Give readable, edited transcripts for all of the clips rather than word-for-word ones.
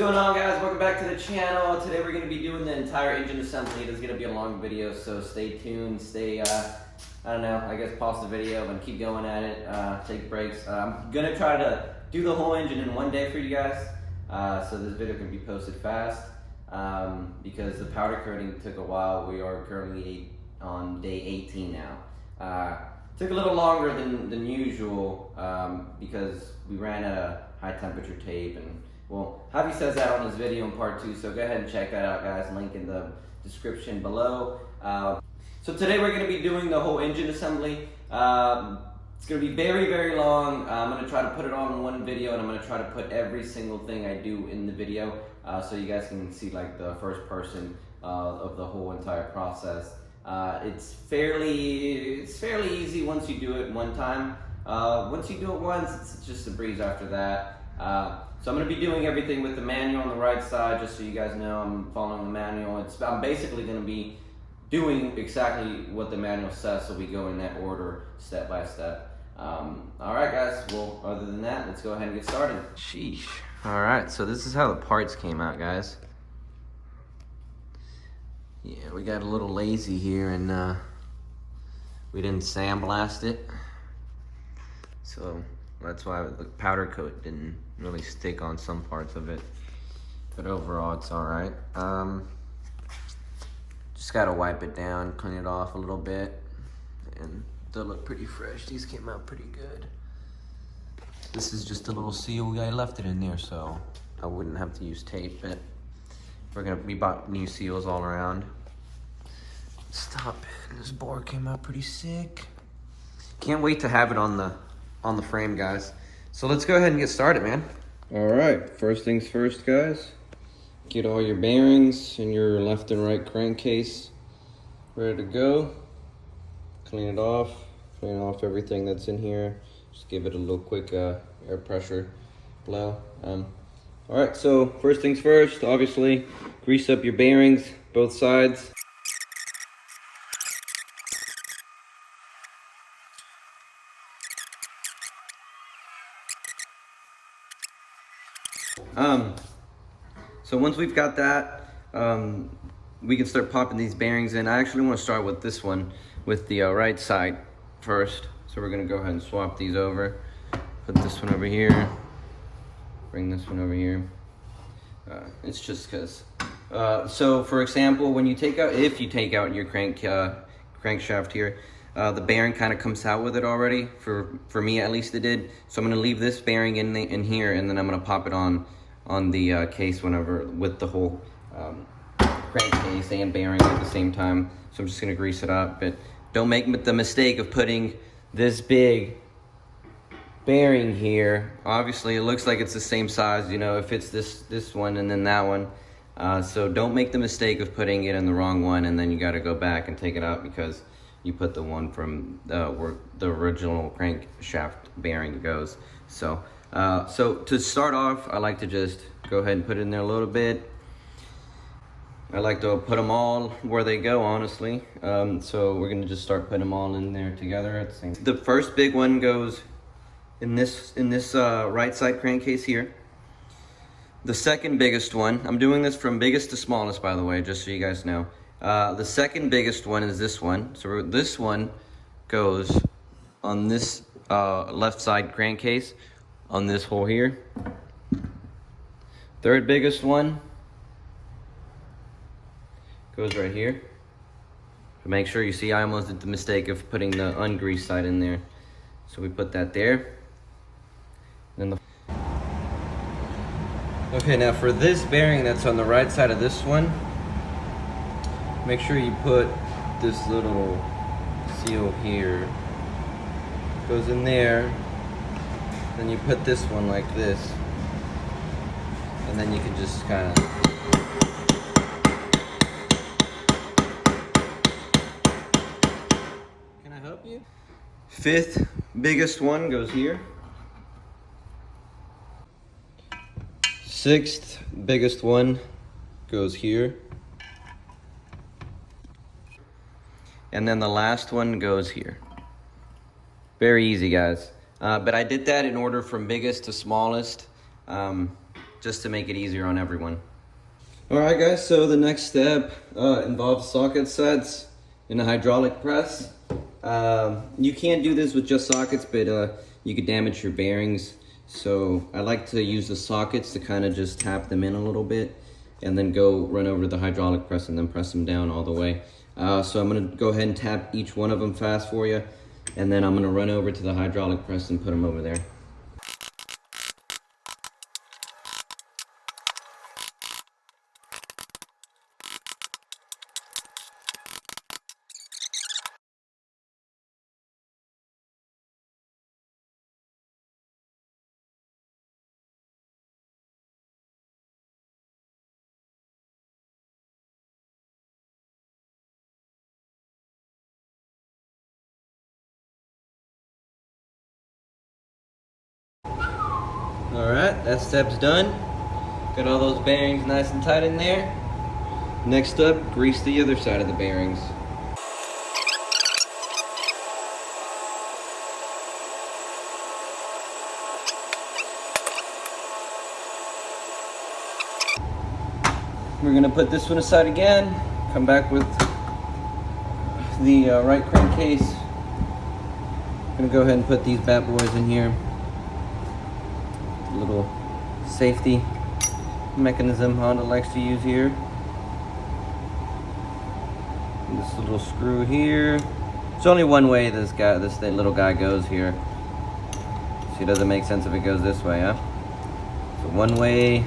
going on, guys? Welcome back to the channel. Today we're going to be doing the entire engine assembly. It is going to be a long video, so stay tuned. Stay, I don't know, I guess pause the video and keep going at it. Take breaks. I'm going to try to do the whole engine in one day for you guys, so this video can be posted fast because the powder coating took a while. We are currently on day 18 now. Took a little longer than usual because we ran out of high temperature tape, and well, Javi says that on his video in part 2, so go ahead and check that out, guys. Link in the description below. So today we're going to be doing the whole engine assembly. It's going to be very, very long. I'm going to try to put it all in one video, and I'm going to try to put every single thing I do in the video so you guys can see like the first person of the whole entire process. It's fairly easy once you do it one time. Once you do it once, it's just a breeze after that. So I'm going to be doing everything with the manual on the right side, just so you guys know I'm following the manual. I'm basically going to be doing exactly what the manual says, so we go in that order, step by step. Alright guys, well, other than that, let's go ahead and get started. Sheesh. Alright, so this is how the parts came out, guys. Yeah, we got a little lazy here, and we didn't sandblast it. So that's why the powder coat didn't really stick on some parts of it. But overall, it's alright. Just gotta wipe it down, clean it off a little bit, and they'll look pretty fresh. These came out pretty good. This is just a little seal. I left it in there so I wouldn't have to use tape, but we bought new seals all around. Stop it. This board came out pretty sick. Can't wait to have it on the frame, guys. So let's go ahead and get started, man. All right, first things first, guys. Get all your bearings in your left and right crankcase ready to go. Clean off everything that's in here. Just give it a little quick air pressure blow. All right, so first things first, obviously, grease up your bearings, both sides. So once we've got that, we can start popping these bearings in. I actually want to start with this one, with the right side first. So we're gonna go ahead and swap these over. Put this one over here, bring this one over here. It's just because. So for example, when you take out, if you take out your crankshaft here, the bearing kind of comes out with it already. For me, at least it did. So I'm gonna leave this bearing in here, and then I'm gonna pop it on the case whenever, with the whole crankcase and bearing at the same time. So I'm just gonna grease it up, but don't make the mistake of putting this big bearing here. Obviously it looks like it's the same size, you know, if it's this one and then that one. So don't make the mistake of putting it in the wrong one, and then you got to go back and take it out because you put the one from where the original crankshaft bearing goes. So to start off, I like to just go ahead and put it in there a little bit. I like to put them all where they go, honestly. So we're gonna just start putting them all in there together at the same time. The first big one goes in this right side crankcase here. The second biggest one, I'm doing this from biggest to smallest, by the way, just so you guys know. The second biggest one is this one. So this one goes on this left side crankcase, on this hole here. Third biggest one goes right here. So make sure you see, I almost did the mistake of putting the ungreased side in there. So we put that there. Then okay, now for this bearing that's on the right side of this one, make sure you put this little seal here. Goes in there. Then you put this one like this. And then you can just kind of Fifth biggest one goes here. Sixth biggest one goes here. And then the last one goes here. Very easy, guys. But I did that in order from biggest to smallest. just to make it easier on everyone. Alright guys, so the next step involves socket sets in a hydraulic press. You can't do this with just sockets, but you could damage your bearings. So I like to use the sockets to kind of just tap them in a little bit and then go run over to the hydraulic press and then press them down all the way. So I'm going to go ahead and tap each one of them fast for you, and then I'm going to run over to the hydraulic press and put them over there. Alright, that step's done. Got all those bearings nice and tight in there. Next up, grease the other side of the bearings. We're going to put this one aside again, come back with the right crankcase. I'm going to go ahead and put these bad boys in here. Little safety mechanism Honda likes to use here. And this little screw here. There's only one way this little guy goes here. See, it doesn't make sense if it goes this way, huh? So one way,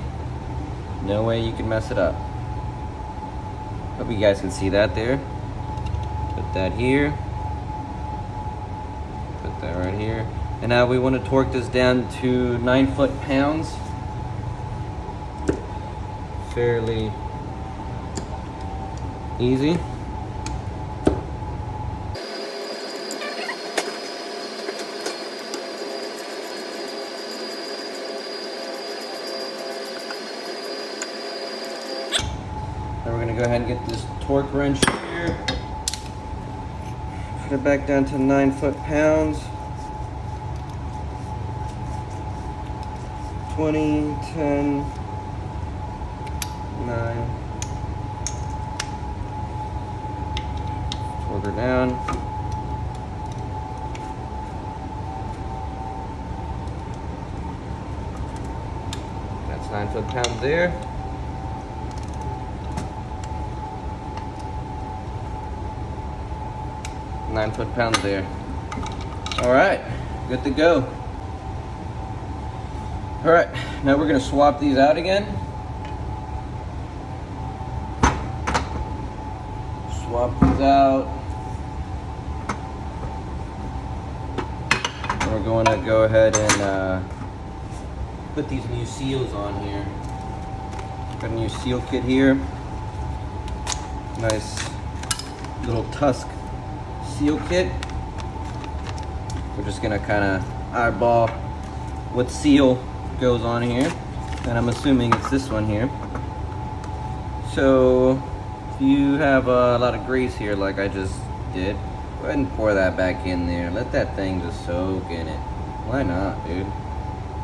no way you can mess it up. Hope you guys can see that there. Put that here. Put that right here. And now we want to torque this down to 9 foot-pounds. Fairly easy. Now we're going to go ahead and get this torque wrench here. Put it back down to 9 foot-pounds. 20, 10, 9. Torque her down. That's 9 foot-pounds there. Nine foot-pounds there. All right, good to go. All right, now we're gonna swap these out again. Swap these out. And we're going to go ahead and put these new seals on here. Got a new seal kit here. Nice little Tusk seal kit. We're just gonna kind of eyeball what seal goes on here, and I'm assuming it's this one here. So if you have a lot of grease here like I just did, go ahead and pour that back in there. Let that thing just soak in it. Why not, dude?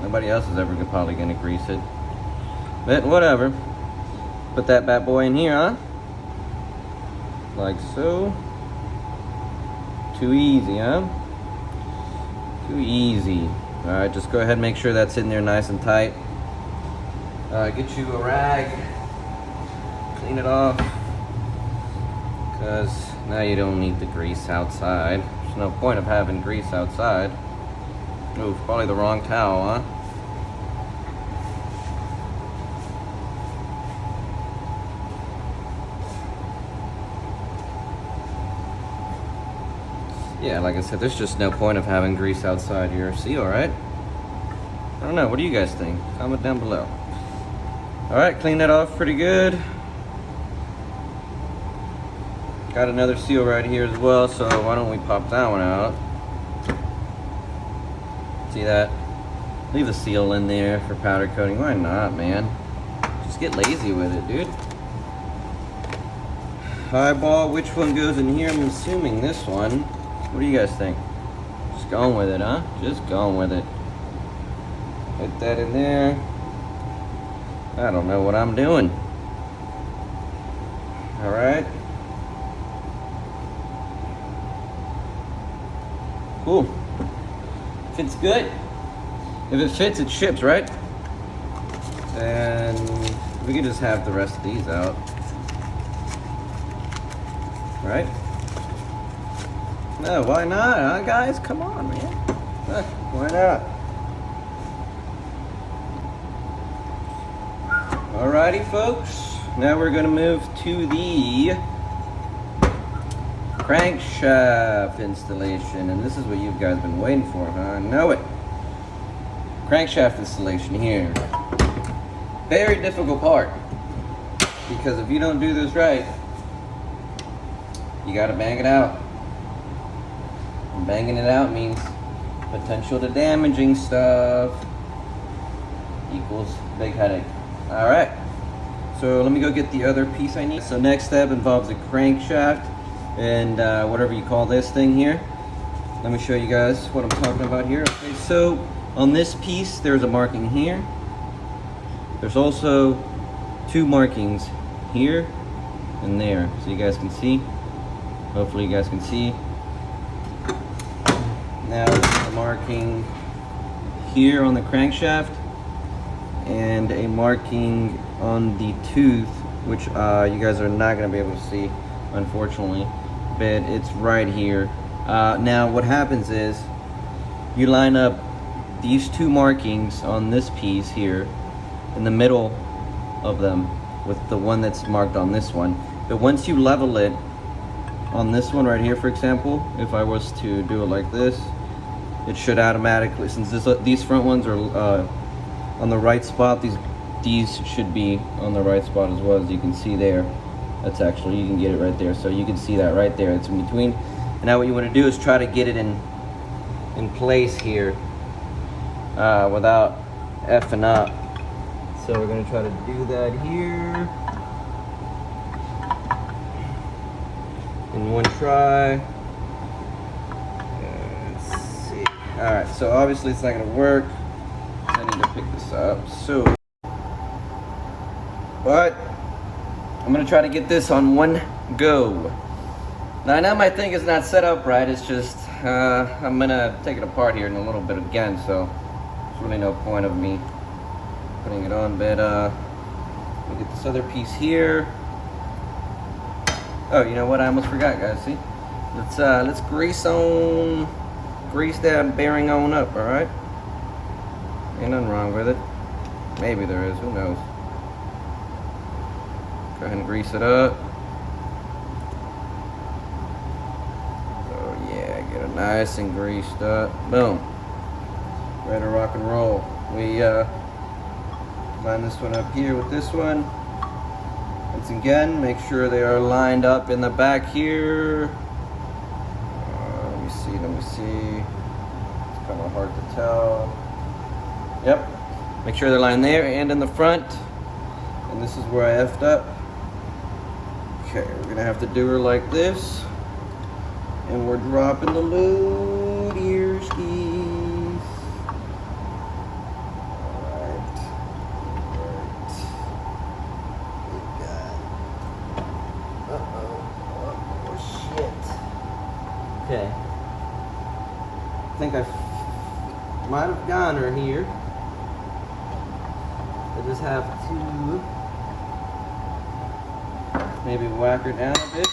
Nobody else is ever probably gonna grease it, but whatever. Put that bad boy in here, huh? Like so. Too easy, huh? Too easy. All right, just go ahead and make sure that's in there nice and tight. Get you a rag, clean it off, because now you don't need the grease outside. There's no point of having grease outside. Ooh, probably the wrong towel, huh? Yeah, like I said, there's just no point of having grease outside your seal, right? I don't know, what do you guys think? Comment down below. All right, clean that off pretty good. Got another seal right here as well, so why don't we pop that one out? See that? Leave the seal in there for powder coating. Why not, man? Just get lazy with it, dude. Eyeball, which one goes in here? I'm assuming this one. What do you guys think? Just going with it, huh? Just going with it. Put that in there. I don't know what I'm doing. All right. Cool. Fits good. If it fits, it ships, right? And we can just have the rest of these out. Right? No, why not, huh, guys? Come on, man. Why not? Alrighty, folks. Now we're gonna move to the crankshaft installation, and this is what you guys been waiting for, huh? I know it. Crankshaft installation here. Very difficult part, because if you don't do this right, you gotta bang it out. And banging it out means potential to damaging stuff equals big headache. All right, so let me go get the other piece I need. So next step involves a crankshaft and whatever you call this thing here. Let me show you guys what I'm talking about here. Okay, so on this piece, there's a marking here. There's also two markings here and there, so you guys can see. Hopefully you guys can see. Now there's a marking here on the crankshaft and a marking on the tooth, which you guys are not going to be able to see, unfortunately, but it's right here. Now what happens is you line up these two markings on this piece here in the middle of them with the one that's marked on this one. But once you level it on this one right here, for example, if I was to do it like this, it should automatically, since these front ones are on the right spot, these should be on the right spot as well, as you can see there. That's actually, you can get it right there. So you can see that right there, it's in between. And now what you want to do is try to get it in place here without effing up. So we're going to try to do that here in one try. Let's see. All right, so obviously it's not going to work. I need to pick this up. So, but I'm going to try to get this on one go. Now I know my thing is not set up right. It's just I'm going to take it apart here in a little bit again. So there's really no point of me putting it on, but we'll get this other piece here. Oh, you know what? I almost forgot, guys. See, let's grease that bearing on up. All right, ain't nothing wrong with it. Maybe there is. Who knows? Go ahead and grease it up. Oh yeah, get it nice and greased up. Boom. Ready to rock and roll. We line this one up here with this one. Once again, make sure they are lined up in the back here. Let me see. It's kind of hard to tell. Yep. Make sure they're lined there and in the front. And this is where I effed up. Okay, we're gonna have to do her like this. And we're dropping the load here, skis. Okay, I think I might have gotten her here. I just have to maybe whack her down a bit.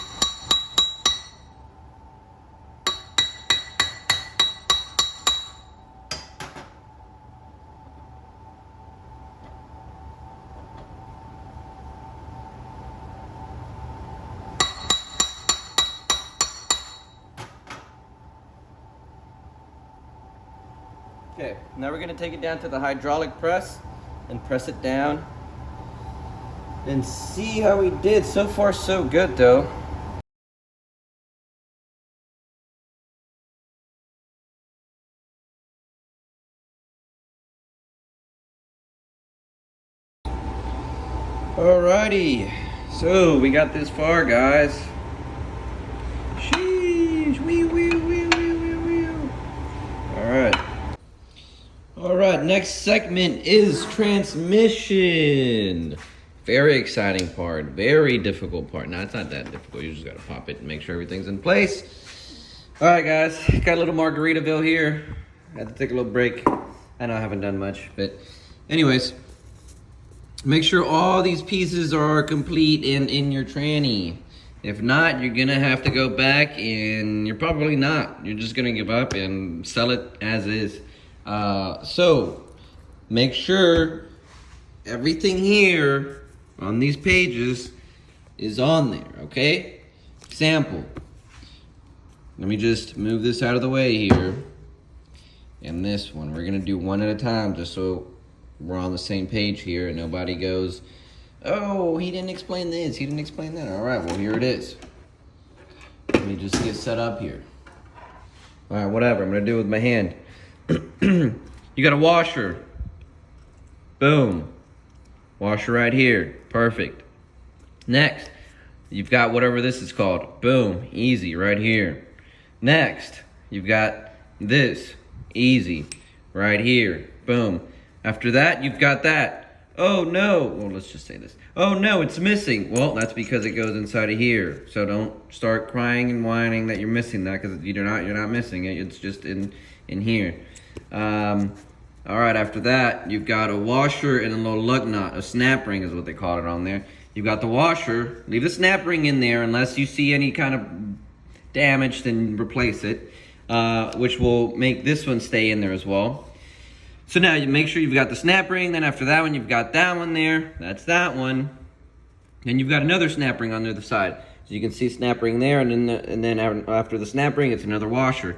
Okay, now we're going to take it down to the hydraulic press and press it down and see how we did. So far so good though. Alrighty, so we got this far, guys. Sheesh, wee. Alright. All right, next segment is transmission. Very exciting part, very difficult part. No, it's not that difficult. You just gotta pop it and make sure everything's in place. All right, guys, got a little Margaritaville here. Had to take a little break. I know I haven't done much, but anyways, make sure all these pieces are complete in your tranny. If not, you're gonna have to go back, and you're probably not. You're just gonna give up and sell it as is. So make sure everything here on these pages is on there, okay? Example. Let me just move this out of the way here. And this one, we're gonna do one at a time just so we're on the same page here and nobody goes, oh, he didn't explain this, he didn't explain that. All right, well, here it is. Let me just get set up here. All right, whatever, I'm gonna do it with my hand. You got a washer. Boom. Washer right here. Perfect. Next, you've got whatever this is called. Boom. Easy right here. Next, you've got this. Easy right here. Boom. After that, you've got that. Oh no. Well, let's just say this. Oh no, it's missing. Well, that's because it goes inside of here. So don't start crying and whining that you're missing that, because you're not missing it. It's just in here. All right, after that, you've got a washer and a little lug nut. A snap ring is what they call it on there. You've got the washer. Leave the snap ring in there unless you see any kind of damage, then replace it, which will make this one stay in there as well. So now you make sure you've got the snap ring. Then after that one, you've got that one there. That's that one. Then you've got another snap ring on the other side. So you can see snap ring there, and then after the snap ring, it's another washer.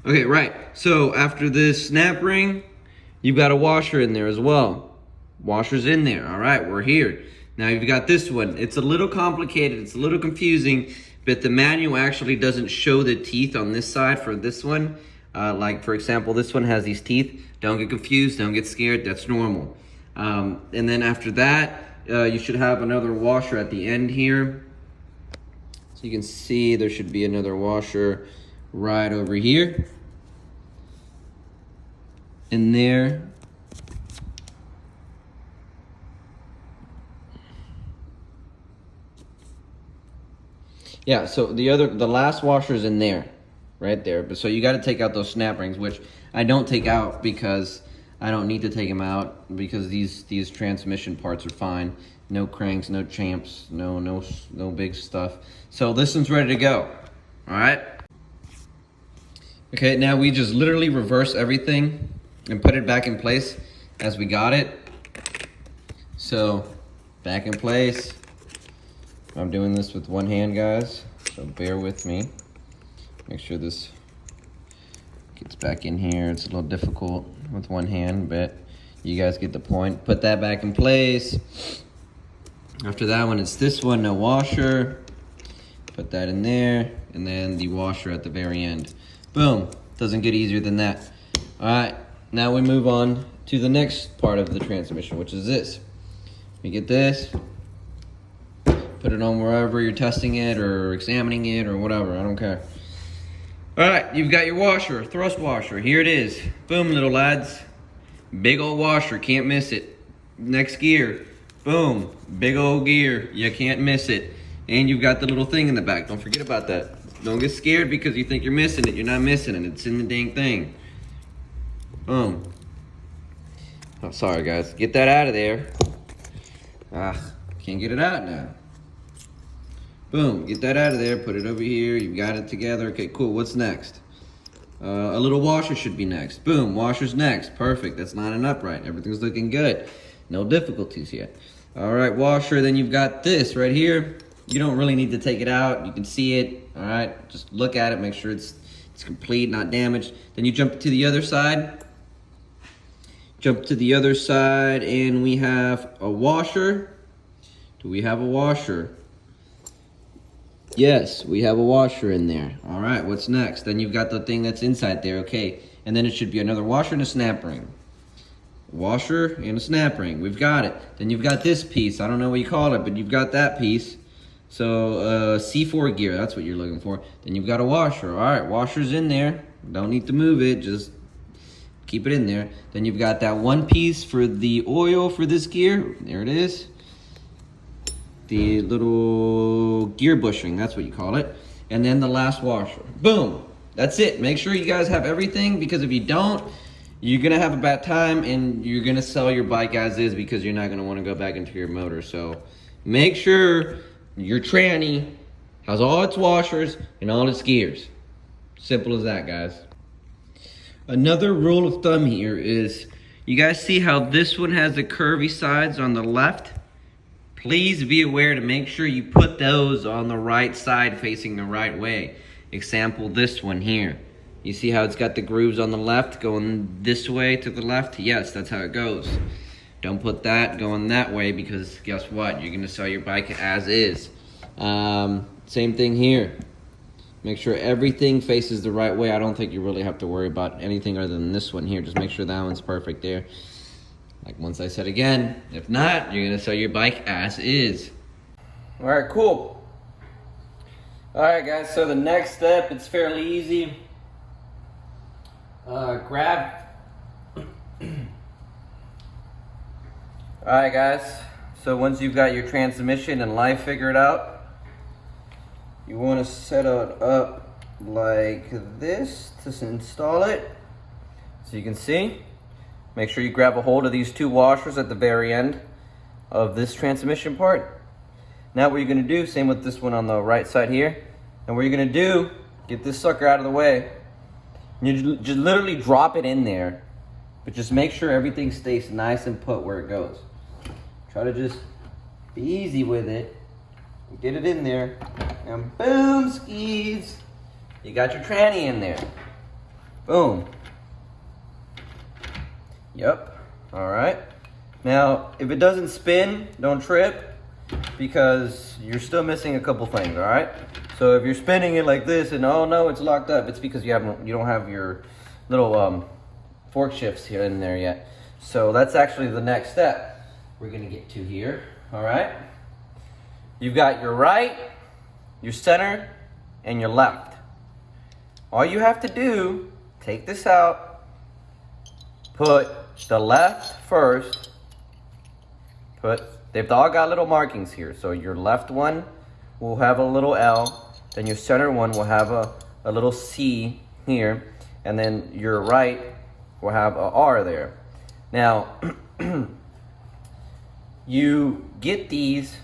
Okay, right. So after this snap ring, you've got a washer in there as well. Washer's in there. All right, we're here. Now you've got this one. It's a little complicated. It's a little confusing, but the manual actually doesn't show the teeth on this side for this one. Like, for example, this one has these teeth. Don't get confused. Don't get scared. That's normal. And then after that, you should have another washer at the end here. So you can see there should be another washer right over here. In there. Yeah, so the last washer's in there, right there. But so you got to take out those snap rings, which I don't take out because I don't need to take them out, because these transmission parts are fine. No cranks, no champs, no big stuff. So this one's ready to go. All right. Okay, now we just literally reverse everything and put it back in place as we got it. So back in place. I'm doing this with one hand, guys, so bear with me. Make sure this gets back in here. It's a little difficult with one hand, but you guys get the point. Put that back in place. After that one, it's this one, no washer. Put that in there, and then the washer at the very end. Boom, doesn't get easier than that. All right, now we move on to the next part of the transmission, which is this. We get this. Put it on wherever you're testing it or examining it or whatever, I don't care. All right, you've got your washer, thrust washer. Here it is. Boom, little lads. Big old washer, can't miss it. Next gear, boom, big old gear, you can't miss it. And you've got the little thing in the back, don't forget about that. Don't get scared because you think you're missing it. You're not missing it, it's in the dang thing. Boom. Oh, sorry guys, get that out of there. Can't get it out now. Boom, get that out of there, put it over here, you've got it together. Okay, cool, what's next? A little washer should be next. Boom, washer's next, perfect, that's lining up right. Everything's looking good, no difficulties yet. All right, washer, then you've got this right here. You don't really need to take it out, you can see it, all right? Just look at it, make sure it's complete, not damaged. Then you jump to the other side. Jump to the other side, and we have a washer. Do we have a washer? Yes, we have a washer in there. All right, what's next? Then you've got the thing that's inside there, okay. And then it should be another washer and a snap ring. Washer and a snap ring, we've got it. Then you've got this piece, I don't know what you call it, but you've got that piece. So C4 gear, that's what you're looking for. Then you've got a washer, all right, washer's in there. Don't need to move it, just keep it in there. Then you've got that one piece for the oil for this gear. There it is. The little gear bushing, that's what you call it. And then the last washer. Boom. That's it. Make sure you guys have everything, because if you don't, you're gonna have a bad time and you're gonna sell your bike as is, because you're not gonna wanna go back into your motor. So make sure your tranny has all its washers and all its gears. Simple as that, guys. Another rule of thumb here is, you guys see how this one has the curvy sides on the left? Please be aware to make sure you put those on the right side facing the right way. Example, this one here. You see how it's got the grooves on the left going this way to the left? Yes, that's how it goes. Don't put that going that way, because guess what? You're gonna sell your bike as is. Same thing here. Make sure everything faces the right way. I don't think you really have to worry about anything other than this one here. Just make sure that one's perfect there. Like once I said again, if not, you're gonna sell your bike as is. All right, cool. All right, guys, so the next step, it's fairly easy. Grab. Alright, guys, so once you've got your transmission and life figured out, you want to set it up like this to install it. So you can see, make sure you grab a hold of these two washers at the very end of this transmission part. Now what you're going to do, same with this one on the right side here, and what you're going to do, get this sucker out of the way. You just literally drop it in there, but just make sure everything stays nice and put where it goes. Try to just be easy with it. Get it in there, and boom, skis. You got your tranny in there. Boom. Yep. All right. Now, if it doesn't spin, don't trip, because you're still missing a couple things. All right. So if you're spinning it like this and oh no, it's locked up, it's because you don't have your little fork shifts here in there yet. So that's actually the next step we're gonna get to here. All right. You've got your right, your center, and your left. All you have to do, take this out, put the left first. They've all got little markings here. So your left one will have a little L, then your center one will have a little C here, and then your right will have a R there. Now, you get these,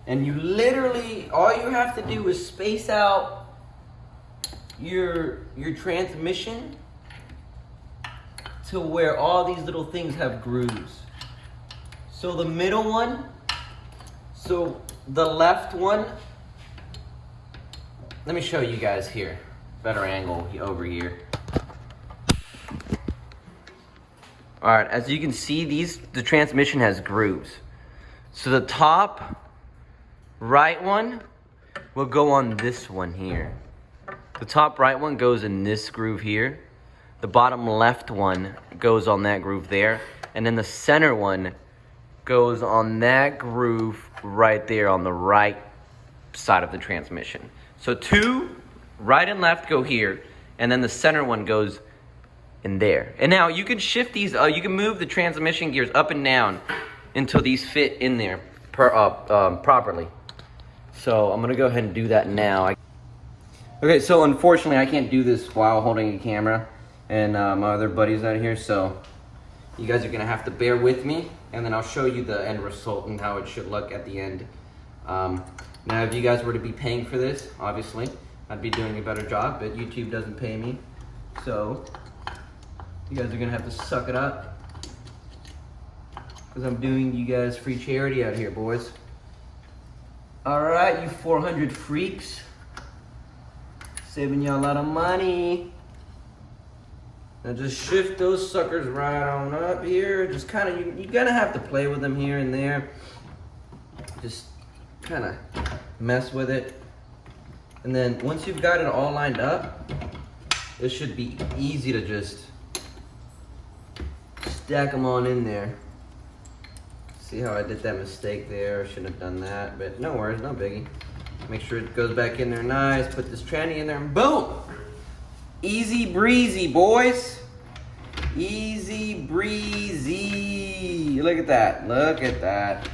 and you literally, all you have to do is space out your transmission to where all these little things have grooves. So the middle one, so the left one, let me show you guys here, better angle over here. All right, as you can see, the transmission has grooves. So the top right one will go on this one here. The top right one goes in this groove here. The bottom left one goes on that groove there. And then the center one goes on that groove right there on the right side of the transmission. So two, right and left, go here, and then the center one goes in there. And now you can shift these, you can move the transmission gears up and down until these fit in there properly. So I'm gonna go ahead and do that now. Okay, so unfortunately I can't do this while holding a camera and my other buddies out here, so you guys are gonna have to bear with me, and then I'll show you the end result and how it should look at the end. Now, if you guys were to be paying for this, obviously, I'd be doing a better job, but YouTube doesn't pay me. So, you guys are gonna have to suck it up, because I'm doing you guys free charity out here, boys. All right, you 400 freaks. Saving you a lot of money. Now just shift those suckers right on up here. Just kind of, you're gonna have to play with them here and there. Just kind of mess with it. And then once you've got it all lined up, it should be easy to just stack them on in there. See how I did that mistake there? I shouldn't have done that, but no worries, no biggie. Make sure it goes back in there nice. Put this tranny in there and boom! Easy breezy, boys. Easy breezy. Look at that. Look at that.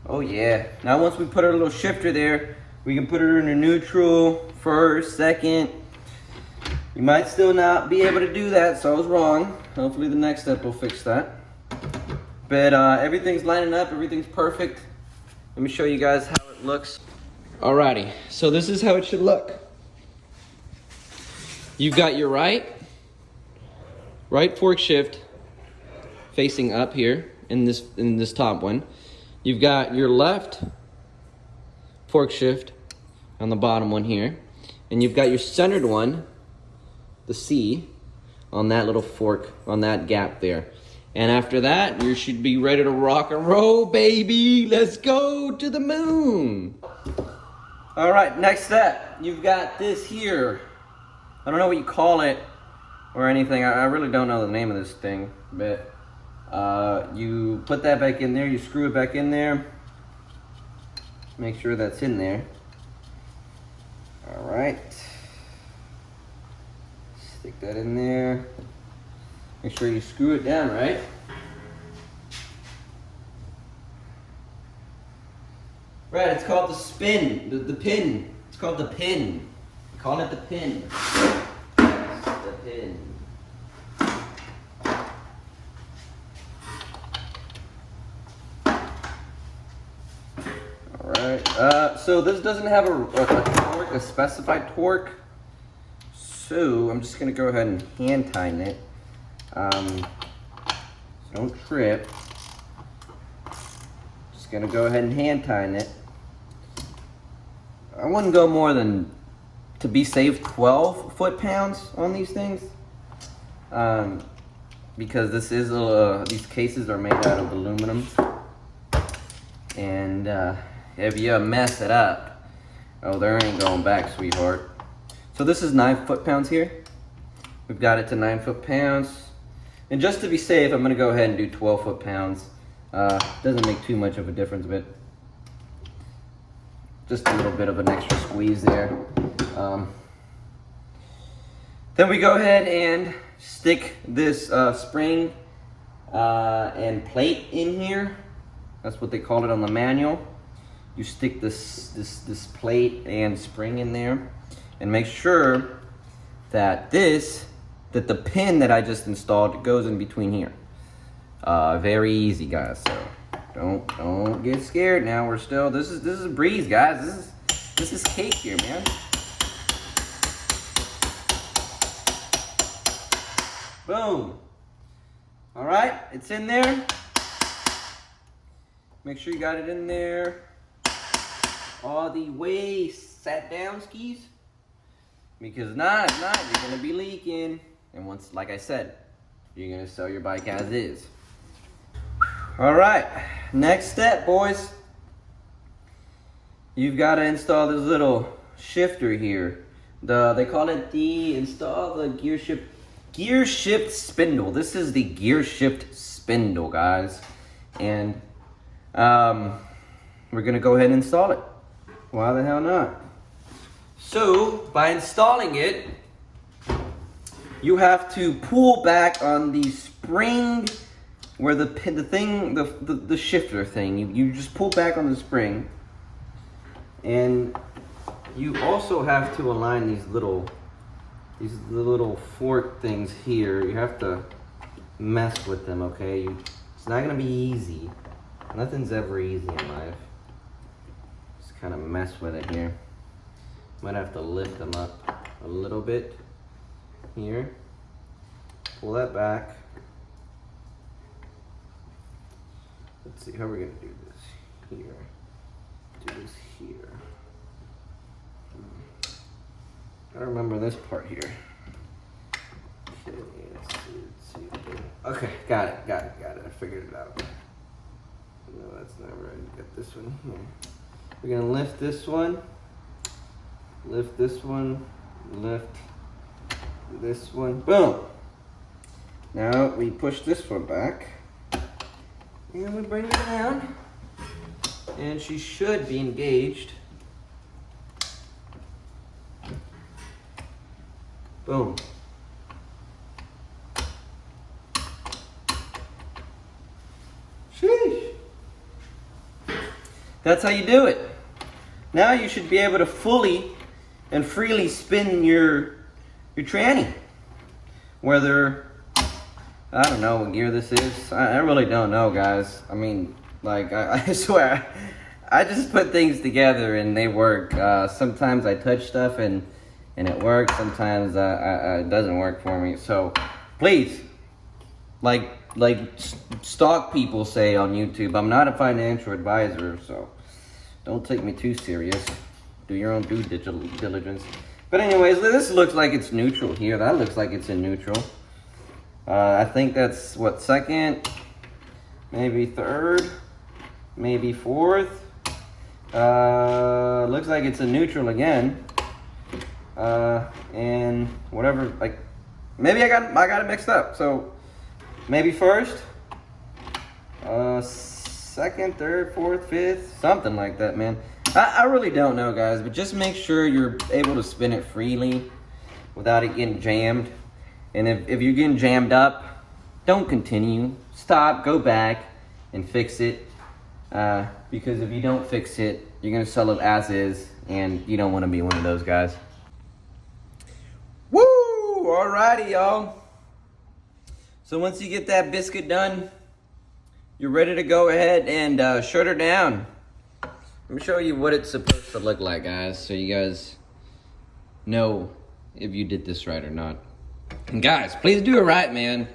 Oh yeah. Now once we put our little shifter there, we can put it in a neutral, first, second. You might still not be able to do that, so I was wrong. Hopefully the next step will fix that. But everything's lining up, everything's perfect. Let me show you guys how it looks. Alrighty, so this is how it should look. You've got your right fork shift facing up here in this top one. You've got your left fork shift on the bottom one here, and you've got your centered one, the C, on that little fork, on that gap there. And after that, you should be ready to rock and roll, baby. Let's go to the moon. All right, next step, you've got this here. I don't know what you call it or anything. I really don't know the name of this thing, but you put that back in there, you screw it back in there. Make sure that's in there. All right. Stick that in there. Make sure you screw it down right. Right, it's called the spin, the pin. It's called the pin. Call it the pin. The pin. Alright, so this doesn't have a specified torque. So I'm just gonna go ahead and hand tighten it. So don't trip. Just gonna go ahead and hand tighten it. I wouldn't go more than, to be safe, 12 foot-pounds on these things. Because this is these cases are made out of aluminum. And if you mess it up, oh, there ain't going back, sweetheart. So this is 9 foot-pounds here. We've got it to 9 foot-pounds. And just to be safe, I'm gonna go ahead and do 12 foot-pounds. Doesn't make too much of a difference, but just a little bit of an extra squeeze there. Then we go ahead and stick this spring and plate in here. That's what they call it on the manual. You stick this plate and spring in there, and make sure that the pin that I just installed goes in between here. Very easy, guys. So don't get scared now. We're still, this is a breeze, guys. This is cake here, man. Boom. All right, it's in there. Make sure you got it in there all the way sat down, skis. Because if not, you're gonna be leaking. And once, like I said, you're gonna sell your bike as is. All right, next step, boys. You've got to install this little shifter here. They call it install the Gearshift spindle. This is the Gearshift spindle, guys. And we're gonna go ahead and install it. Why the hell not? So by installing it, you have to pull back on the spring where the shifter thing. You just pull back on the spring, and you also have to align these little fork things here. You have to mess with them, okay? It's not gonna be easy. Nothing's ever easy in life. Just kind of mess with it here. Might have to lift them up a little bit here. Pull that back. Let's see how we're gonna do this here. Do this here. I remember this part here. Okay, let's see. Okay, got it. I figured it out. No, that's not right. Get this one here. We're gonna lift this one. Lift this one. Lift this one. Boom. Now we push this one back. And we bring it down. And she should be engaged. Boom. that's how you do it. Now you should be able to fully and freely spin your tranny. Whether, I don't know what gear this is. I really don't know, guys. I mean, like, I swear, I just put things together and they work. Sometimes I touch stuff and it works. Sometimes it doesn't work for me. So please, like stock people say on YouTube, I'm not a financial advisor, so don't take me too serious. Do your own due diligence. But anyways, this looks like it's neutral here. That looks like it's in neutral. I think that's what, second, maybe third, maybe fourth. Looks like it's in neutral again. And whatever, like, maybe I got it mixed up. So maybe first, second, third, fourth, fifth, something like that, man. I really don't know, guys, but just make sure you're able to spin it freely without it getting jammed. And if you're getting jammed up, don't continue. Stop, go back, and fix it. Because if you don't fix it, you're gonna sell it as is, and you don't wanna be one of those guys. Woo! Alrighty, y'all. So once you get that biscuit done, you're ready to go ahead and shut her down. Let me show you what it's supposed to look like, guys, so you guys know if you did this right or not. And guys, please do it right, man.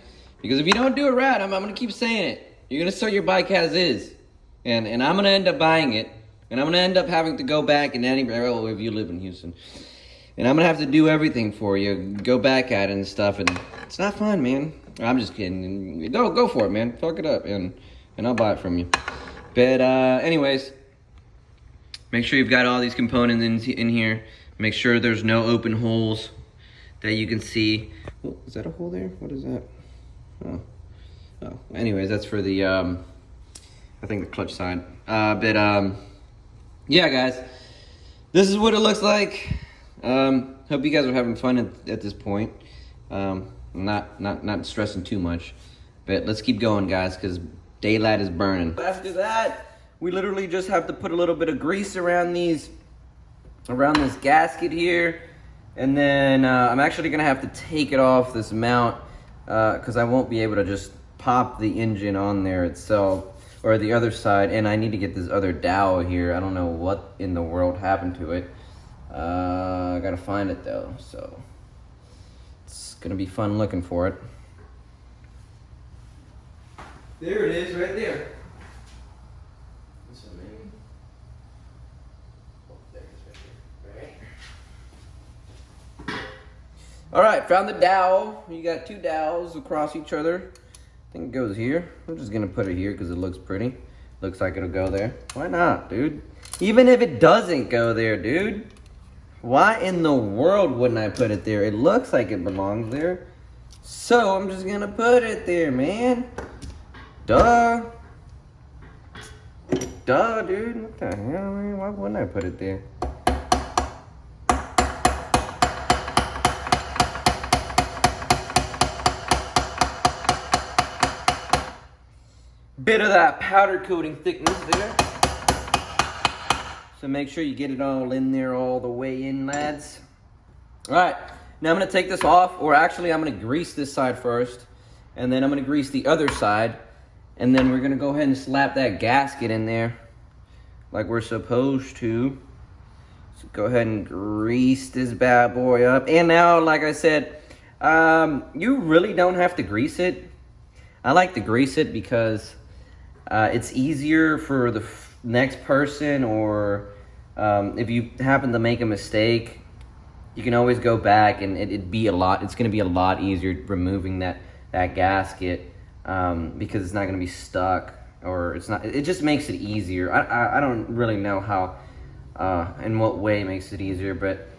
Because if you don't do it right, I'm gonna keep saying it. You're gonna sell your bike as is. And I'm gonna end up buying it. And I'm gonna end up having to go back and if you live in Houston. And I'm gonna have to do everything for you. Go back at it and stuff, and it's not fun, man. I'm just kidding. Go for it, man. Fuck it up, and I'll buy it from you. But anyways, make sure you've got all these components in here. Make sure there's no open holes that you can see. Oh, is that a hole there? What is that? Oh. Anyways, that's for the I think the clutch side. Yeah, guys, this is what it looks like. Hope you guys are having fun at this point. Not stressing too much, but let's keep going, guys, because daylight is burning. After that, we literally just have to put a little bit of grease around this gasket here, and then I'm actually gonna have to take it off this mount because I won't be able to just pop the engine on there itself, or the other side, and I need to get this other dowel here. I don't know what in the world happened to it. I gotta find it though, so it's gonna be fun looking for it. There it is, right there. This one, maybe. Oh, there it is, right there. All right, found the dowel. You got two dowels across each other. I think it goes here. I'm just gonna put it here because it looks pretty. Looks like it'll go there. Why not, dude? Even if it doesn't go there, dude. Why in the world wouldn't I put it there? It looks like it belongs there. So I'm just gonna put it there, man. Duh. Duh, dude. What the hell, man? Why wouldn't I put it there? Bit of that powder coating thickness there. So make sure you get it all in there all the way in, lads. All right, now I'm gonna take this off, or actually I'm gonna grease this side first, and then I'm gonna grease the other side, and then we're gonna go ahead and slap that gasket in there like we're supposed to. So go ahead and grease this bad boy up. And now, like I said, you really don't have to grease it. I like to grease it because it's easier for the next person, or if you happen to make a mistake, you can always go back and it's gonna be a lot easier removing that gasket, because it's not gonna be stuck, or it just makes it easier. I don't really know how, in what way it makes it easier, but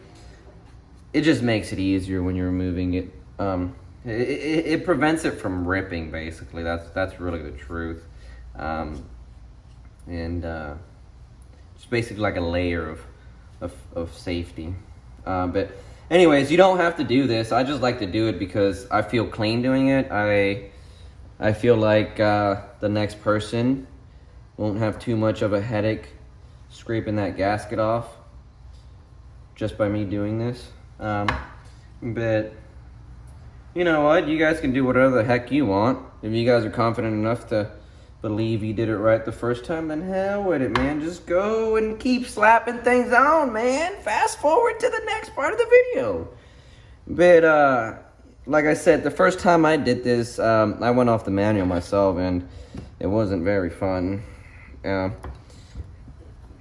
it just makes it easier when you're removing it. It prevents it from ripping, basically. That's really the truth. It's basically like a layer of safety. But anyways, you don't have to do this. I just like to do it because I feel clean doing it. I feel like the next person won't have too much of a headache scraping that gasket off just by me doing this. But you know what? You guys can do whatever the heck you want. If you guys are confident enough to believe you did it right the first time, then hell with it, man. Just go and keep slapping things on, man. Fast forward to the next part of the video. But like I said, the first time I did this, I went off the manual myself, and it wasn't very fun.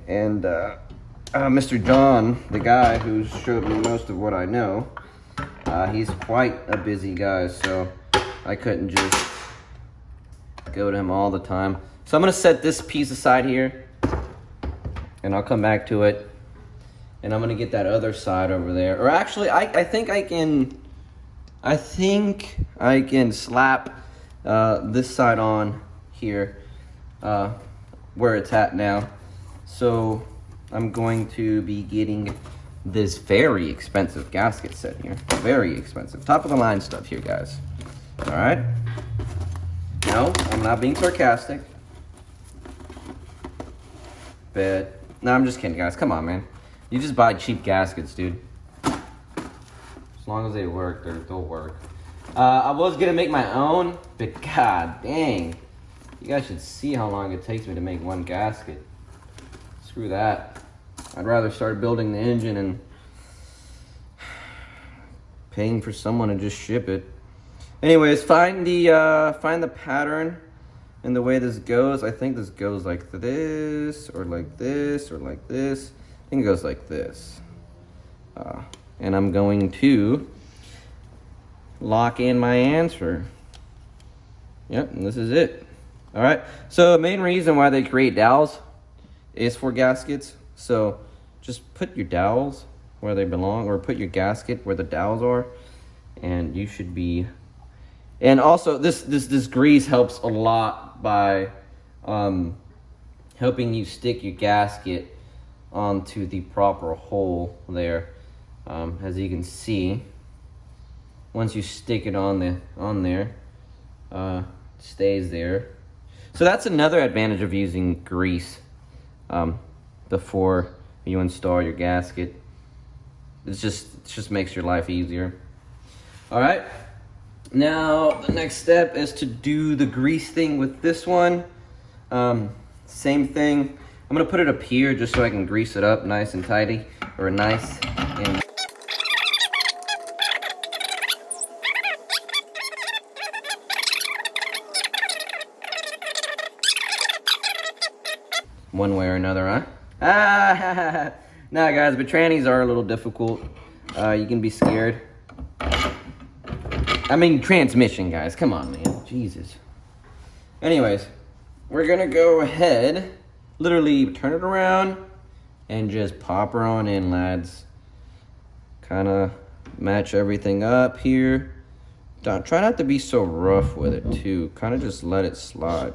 Mr. John, the guy who showed me most of what I know, he's quite a busy guy, so I couldn't just go to him all the time. So I'm gonna set this piece aside here, and I'll come back to it, and I'm gonna get that other side over there. Or actually, I think I can slap this side on here, where it's at now. So I'm going to be getting this very expensive gasket set here. Very expensive. Top of the line stuff here, guys. All right. No, I'm not being sarcastic. But, no, I'm just kidding, guys. Come on, man. You just buy cheap gaskets, dude. As long as they work, they'll work. I was gonna make my own, but god dang. You guys should see how long it takes me to make one gasket. Screw that. I'd rather start building the engine and paying for someone to just ship it. Anyways, find the pattern and the way this goes. I think this goes like this, or like this, or like this. I think it goes like this. And I'm going to lock in my answer. Yep, and this is it. All right, so the main reason why they create dowels is for gaskets. So just put your dowels where they belong, or put your gasket where the dowels are, and you should be. And also, this grease helps a lot by helping you stick your gasket onto the proper hole there. As you can see, once you stick it on there, it stays there. So that's another advantage of using grease before you install your gasket. It just makes your life easier. All right. Now, the next step is to do the grease thing with this one. Same thing. I'm gonna put it up here just so I can grease it up nice and tidy, or nice and... one way or another, huh? Nah, guys, but trannies are a little difficult. You can be scared. I mean, transmission, guys. Come on, man. Jesus. Anyways, we're gonna go ahead, literally turn it around, and just pop her on in, lads. Kind of match everything up here. Try not to be so rough with it, too. Kind of just let it slide.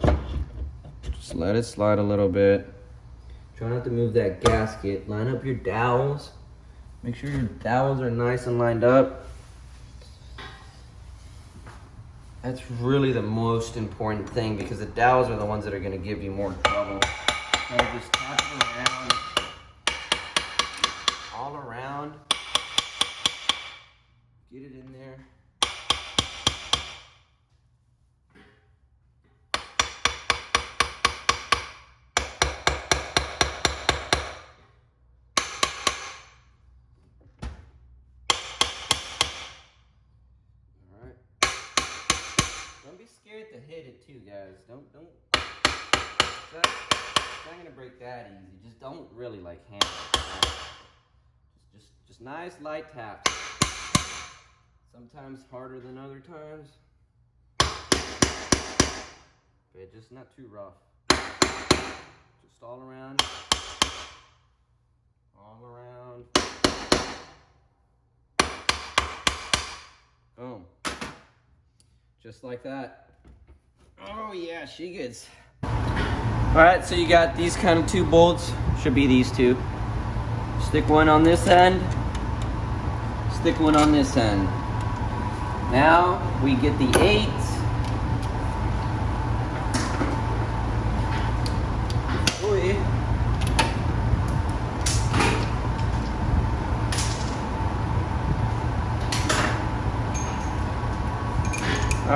Just let it slide a little bit. Try not to move that gasket. Line up your dowels. Make sure your dowels are nice and lined up. That's really the most important thing, because the dowels are the ones that are going to give you more trouble. So just tap it around, all around. Get it in there. Don't be scared to hit it too, guys. It's not gonna break that easy. Just don't really like hammer it. Just nice light taps. Sometimes harder than other times, but just not too rough. Just all around. All around. Boom. Just like that. Oh yeah, she gets. All right, so you got these kind of two bolts. Should be these two. Stick one on this end. Stick one on this end. Now we get the 8.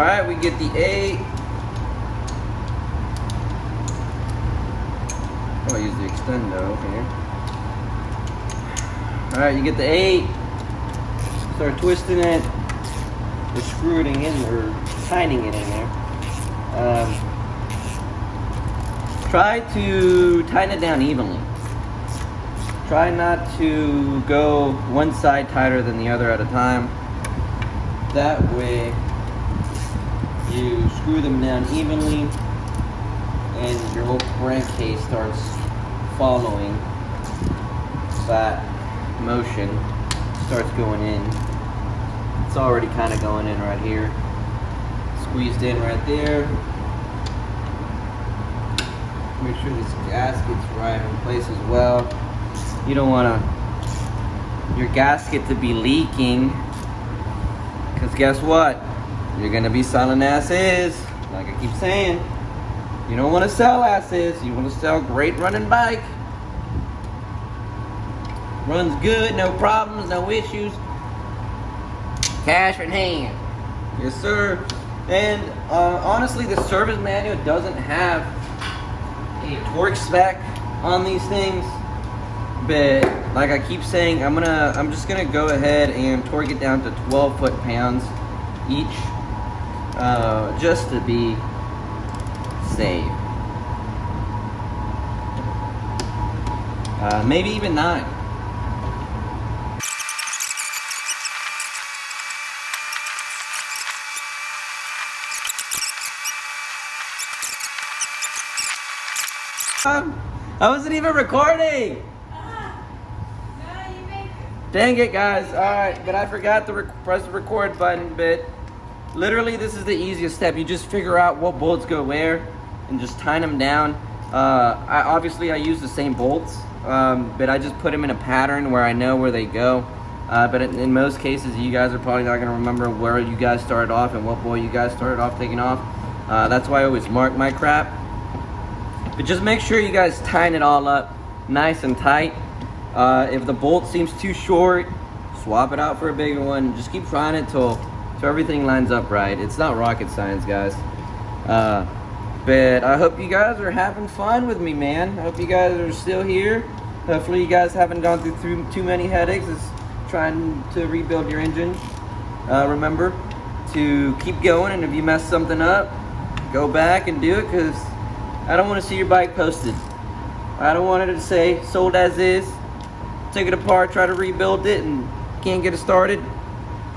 All right, we get the 8. Oh, I use the extendo here. All right, you get the 8. Start twisting it, or screwing it in, or tightening it in there. Try to tighten it down evenly. Try not to go one side tighter than the other at a time. That way you screw them down evenly and your whole crankcase starts following that motion, starts going in. It's already kind of going in right here. Squeezed in right there. Make sure this gasket's right in place as well. You don't want your gasket to be leaking, because guess what? You're gonna be selling asses, like I keep saying. You don't want to sell asses. You want to sell great running bike. Runs good, no problems, no issues. Cash in hand. Yes, sir. And honestly, the service manual doesn't have a torque spec on these things, but like I keep saying, I'm just gonna go ahead and torque it down to 12 foot-pounds each, just to be safe. Maybe even 9. I wasn't even recording. Dang it, guys. Alright, but I forgot to press the record button, but literally this is the easiest step. You just figure out what bolts go where and just tighten them down. Obviously I use the same bolts, but I just put them in a pattern where I know where they go. But in most cases, you guys are probably not going to remember where you guys started off and what bolt you guys started off taking off. That's why I always mark my crap. But just make sure you guys tighten it all up nice and tight. If the bolt seems too short, swap it out for a bigger one. Just keep trying it till everything lines up right. It's not rocket science, guys. But I hope you guys are having fun with me, man. I hope you guys are still here. Hopefully you guys haven't gone through too many headaches as trying to rebuild your engine. Remember to keep going, and if you mess something up, go back and do it, because I don't want to see your bike posted. I don't want it to say sold as is, take it apart, try to rebuild it, and can't get it started.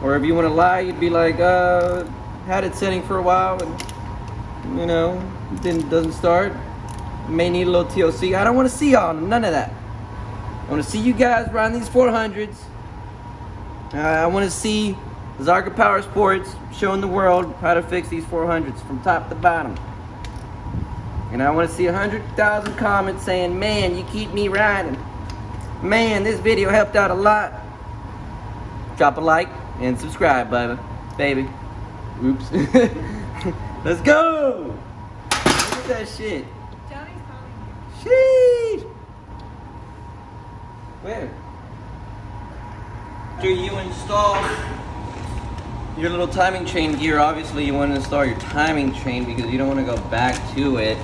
Or if you want to lie, you'd be like, had it sitting for a while and, you know, doesn't start. May need a little TLC. I don't want to see all, none of that. I want to see you guys riding these 400s. I want to see Zarka Power Sports showing the world how to fix these 400s from top to bottom. And I want to see 100,000 comments saying, man, you keep me riding. Man, this video helped out a lot. Drop a like and subscribe, baby. Oops. Let's go. Look at that shit. Johnny's calling. Sheesh. Where? After you install your little timing chain gear, obviously you want to install your timing chain because you don't want to go back to it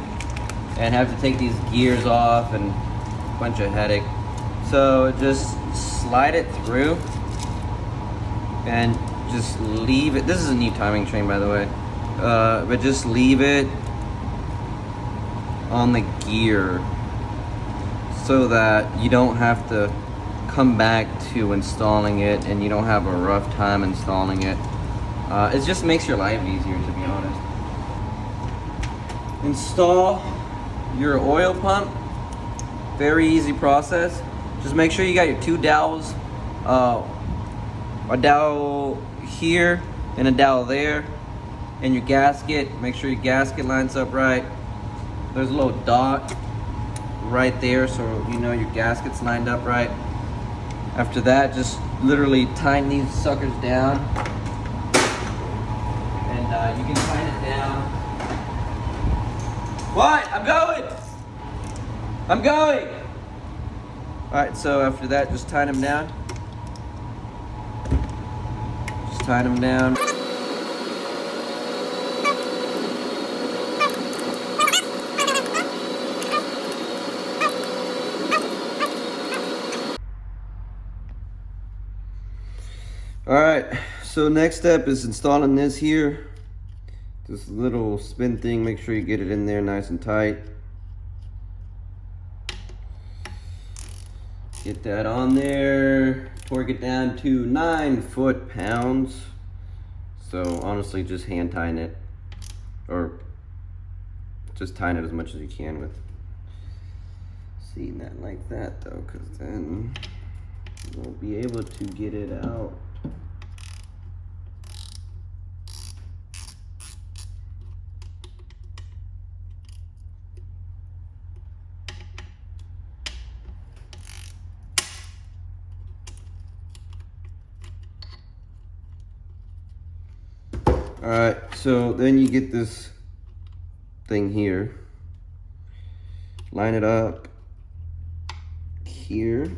and have to take these gears off and a bunch of headache. So just slide it through and just leave it. This is a new timing chain, by the way. But just leave it on the gear so that you don't have to come back to installing it and you don't have a rough time installing it. It just makes your life easier, to be honest. Install your oil pump. Very easy process. Just make sure you got your 2 dowels, a dowel here and a dowel there, and your gasket. Make sure your gasket lines up right. There's a little dot right there, so you know your gasket's lined up right. After that, just literally tighten these suckers down, and you can tighten it down. What? I'm going! Alright, so after that, just tighten them down. Just tighten them down. so next step is installing this here. This little spin thing, make sure you get it in there nice and tight. Get that on there, torque it down to 9 foot-pounds. So honestly, just hand tighten it, or just tighten it as much as you can with. See, not like that though, because then you won't be able to get it out. All right, so then you get this thing here, line it up here,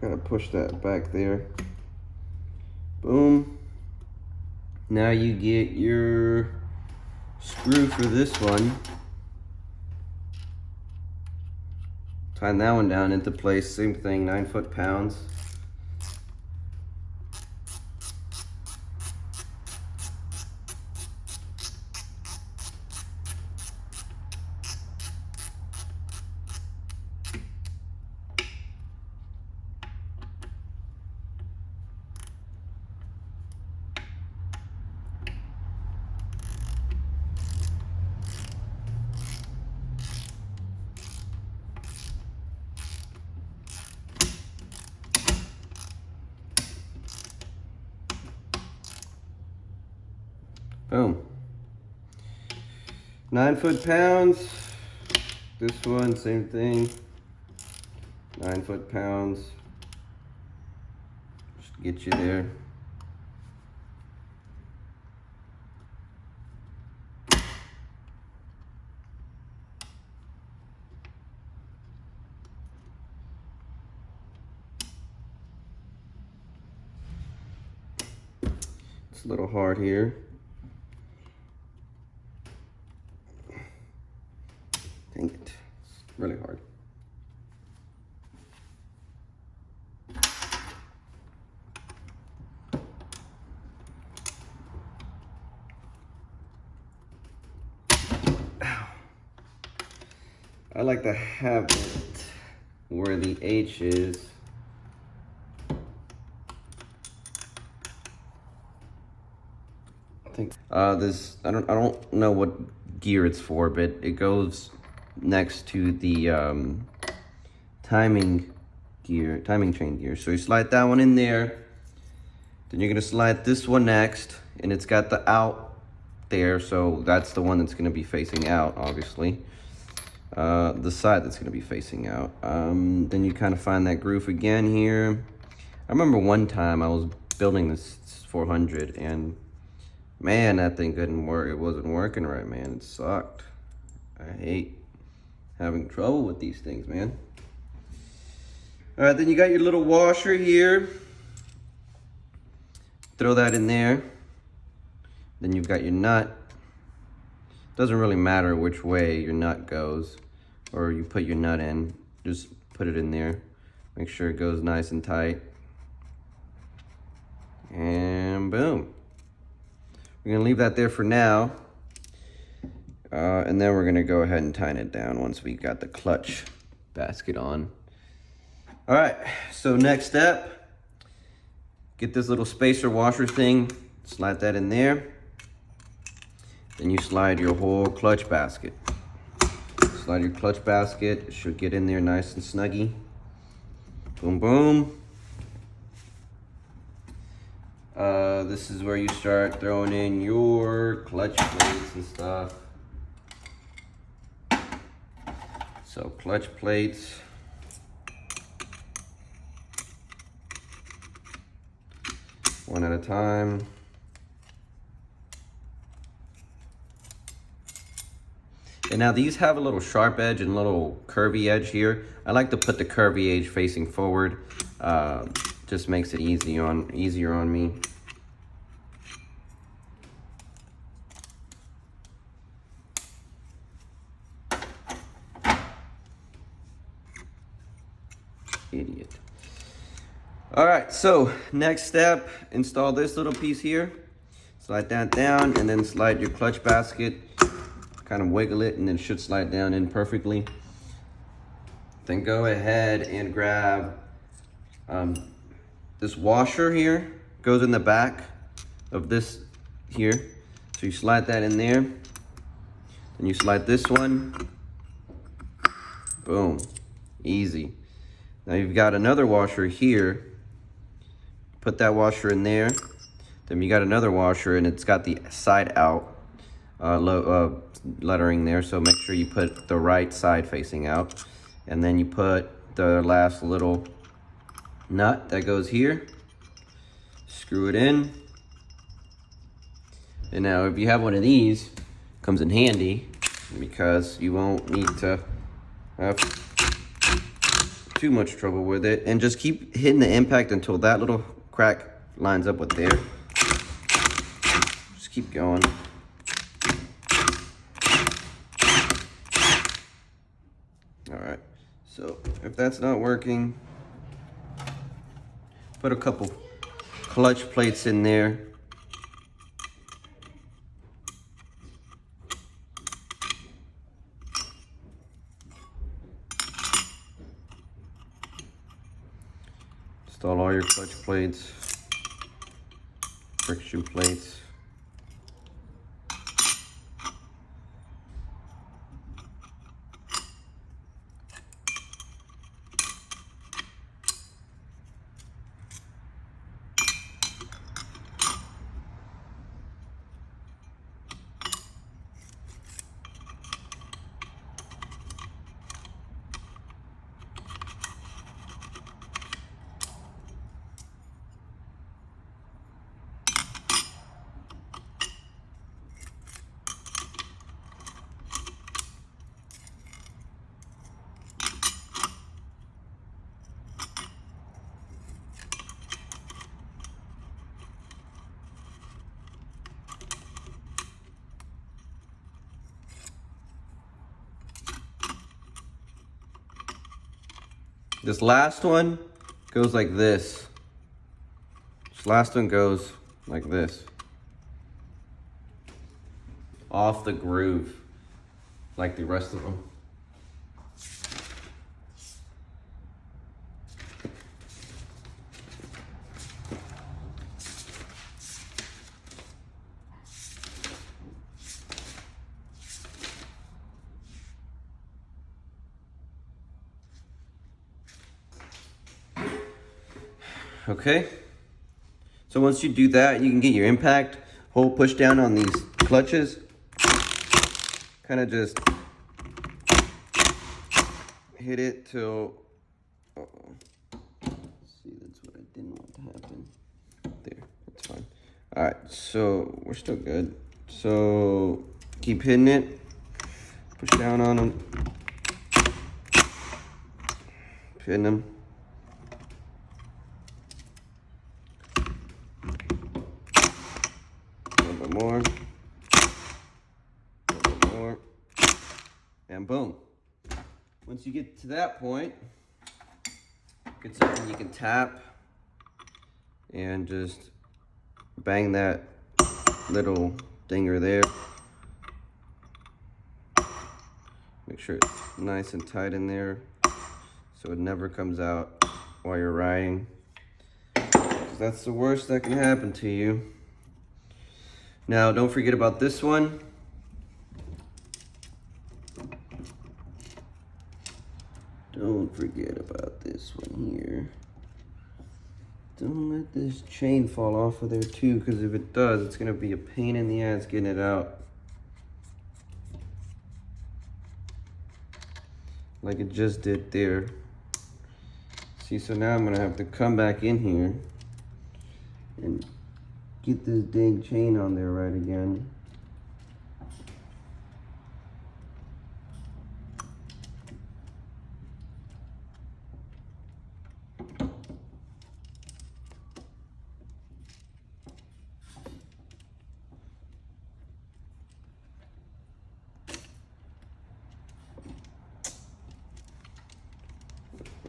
gotta push that back there, boom. Now you get your screw for this one, tighten that one down into place, same thing, 9 foot-pounds. Boom. 9 foot-pounds. This one, same thing. 9 foot-pounds. Just get you there. It's a little hard here. Dang it, it's really hard. Ow. I like to have it where the H is. I think this, I don't know what gear it's for, but it goes next to the timing chain gear. So you slide that one in there, then you're gonna slide this one next, and it's got the out there, so that's the one that's gonna be facing out, obviously. The side that's gonna be facing out. Then you kind of find that groove again here. I remember one time I was building this 400, and man, that thing couldn't work. It wasn't working right, man. It sucked. I hate having trouble with these things, man. All right, then you got your little washer here. Throw that in there. Then you've got your nut. Doesn't really matter which way your nut goes, or you put your nut in. Just put it in there. Make sure it goes nice and tight. And boom. We're gonna leave that there for now. And then we're gonna go ahead and tighten it down once we got the clutch basket on. All right, so next step, get this little spacer washer thing, slide that in there. Then you slide your whole clutch basket. Slide your clutch basket, it should get in there nice and snuggy. Boom, boom. This is where you start throwing in your clutch plates and stuff. So clutch plates. One at a time. And now these have a little sharp edge and a little curvy edge here. I like to put the curvy edge facing forward. Just makes it easier on me. Idiot. All right, so next step, install this little piece here. Slide that down and then slide your clutch basket. Kind of wiggle it and then it should slide down in perfectly. Then go ahead and grab this washer here. Goes in the back of this here. So you slide that in there. Then you slide this one. Boom, easy. Now you've got another washer here. Put that washer in there. Then you got another washer and it's got the side out lettering there. So make sure you put the right side facing out. And then you put the last little nut that goes here. Screw it in. And now if you have one of these, it comes in handy because you won't need to have too much trouble with it. And just keep hitting the impact until that little crack lines up with there. Just keep going. All right, so if that's not working, put a couple clutch plates in there. Install all your clutch plates, friction plates. This last one goes like this. This last one goes like this. Off the groove, like the rest of them. Okay, so once you do that, you can get your impact, hold push down on these clutches, kind of just hit it till, see, that's what I didn't want to happen. There, that's fine. All right, so we're still good. So keep hitting it, push down on them, hitting them. More, a little bit more, and boom. Once you get to that point, get something you can tap and just bang that little dinger there. Make sure it's nice and tight in there so it never comes out while you're riding. 'Cause that's the worst that can happen to you. Now, don't forget about this one. Don't forget about this one here. Don't let this chain fall off of there too, because if it does, it's gonna be a pain in the ass getting it out. Like it just did there. See, so now I'm gonna have to come back in here and get this dang chain on there right again.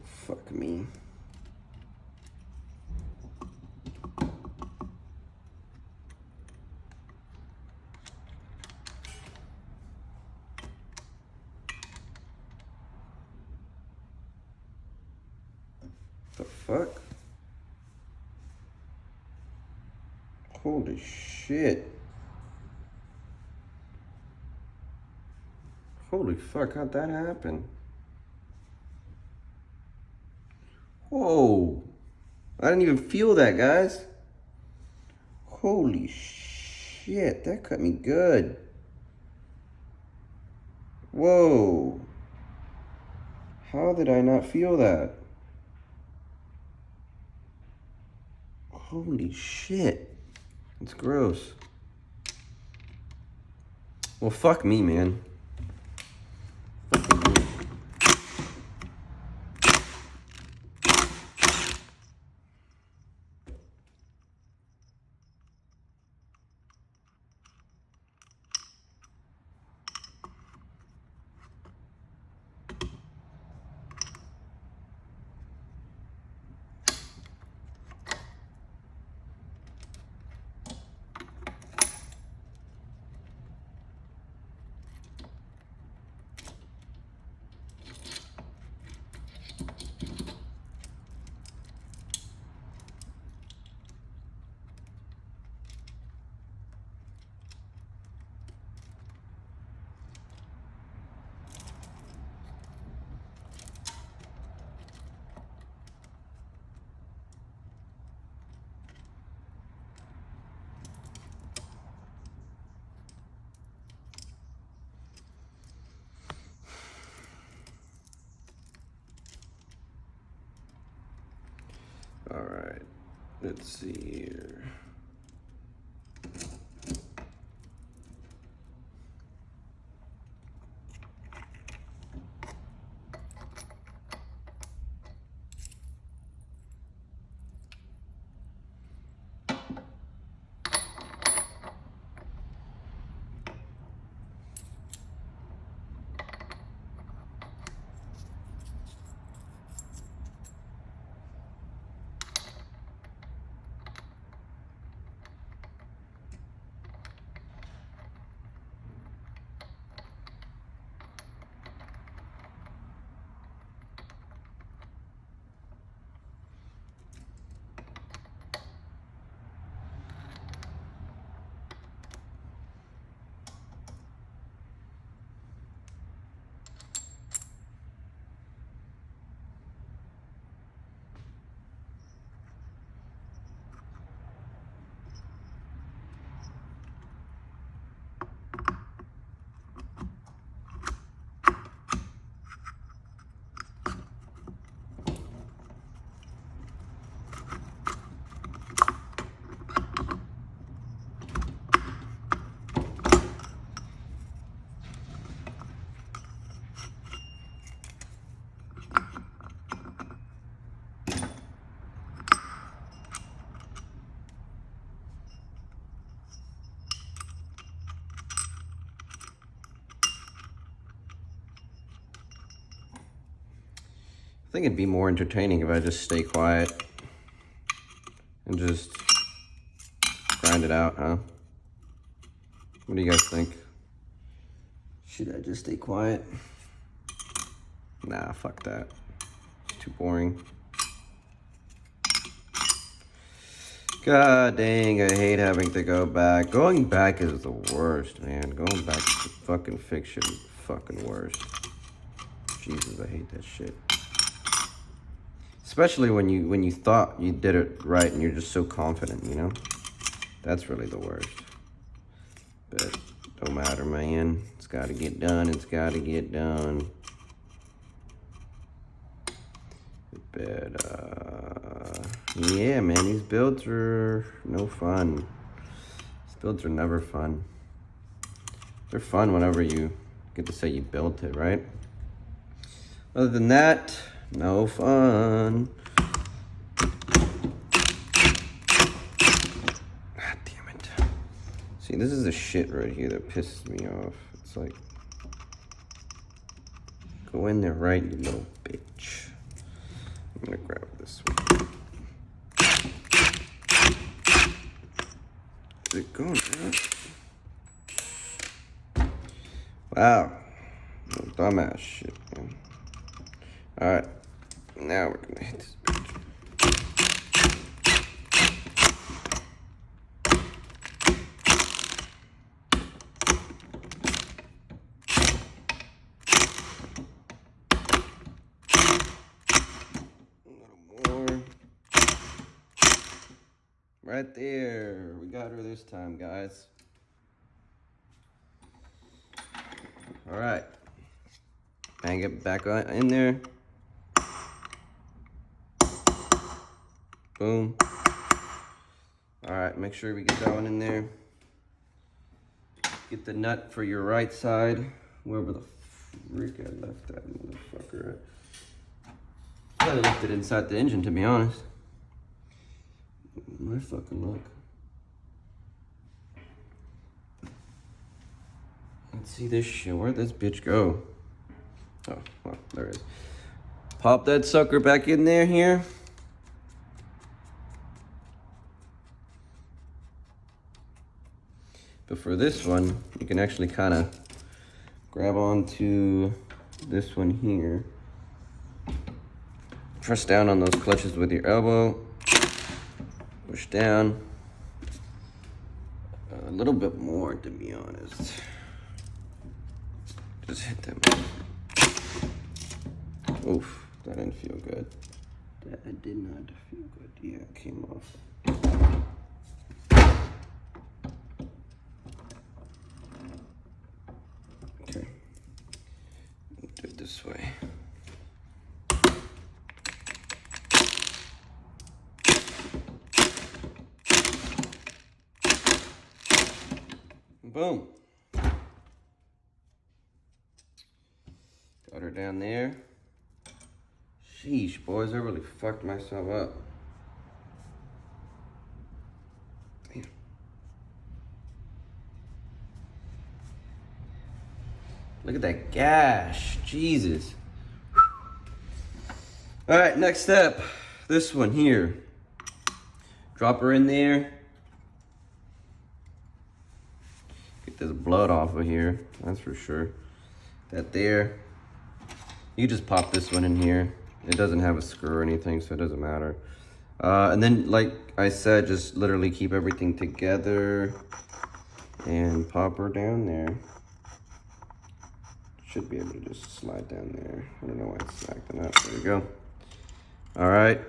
Fuck me. fuck? Holy shit. Holy fuck, how'd that happen? Whoa. I didn't even feel that, guys. Holy shit, that cut me good. Whoa. How did I not feel that? Holy shit. It's gross. Well, fuck me, man. All right, let's see here. I think it'd be more entertaining if I just stay quiet and just grind it out, huh? What do you guys think? Should I just stay quiet? Nah, fuck that. It's too boring. God dang, I hate having to go back. Going back is the worst, man. Going back to fucking fix shit is the fucking worst. Jesus, I hate that shit. Especially when you thought you did it right and you're just so confident, you know? That's really the worst. But don't matter, man. It's gotta get done. It's gotta get done. But yeah, man, these builds are no fun. These builds are never fun. They're fun whenever you get to say you built it, right? Other than that, no fun. God damn it. See, this is the shit right here that pisses me off. It's like, go in there right, you little bitch. I'm gonna grab this one. Is it going out? Wow. No dumbass shit, man. Alright. Now we're gonna hit this bitch. Right there. We got her this time, guys. All right. Bang it back in there. Boom. All right, make sure we get that one in there. Get the nut for your right side, wherever the frick I left that motherfucker at. I left it inside the engine, to be honest. My fucking luck. Let's see this shit. Where'd this bitch go? Oh, well, there it is. Pop that sucker back in there here. But for this one, you can actually kind of grab onto this one here. Press down on those clutches with your elbow. Push down. A little bit more, to be honest. Just hit them. Oof, that didn't feel good. That did not feel good. Yeah, it came off. Okay. Do it this way. Boom. Got her down there. Sheesh, boys, I really fucked myself up. Damn. Look at that gash. Jesus. All right, next step. This one here. Drop her in there. Get this blood off of here, that's for sure. That there. You just pop this one in here. It doesn't have a screw or anything, so it doesn't matter. And then, like I said, just literally keep everything together and pop her down there. Should be able to just slide down there. I don't know why it's acting up. There we go. All right.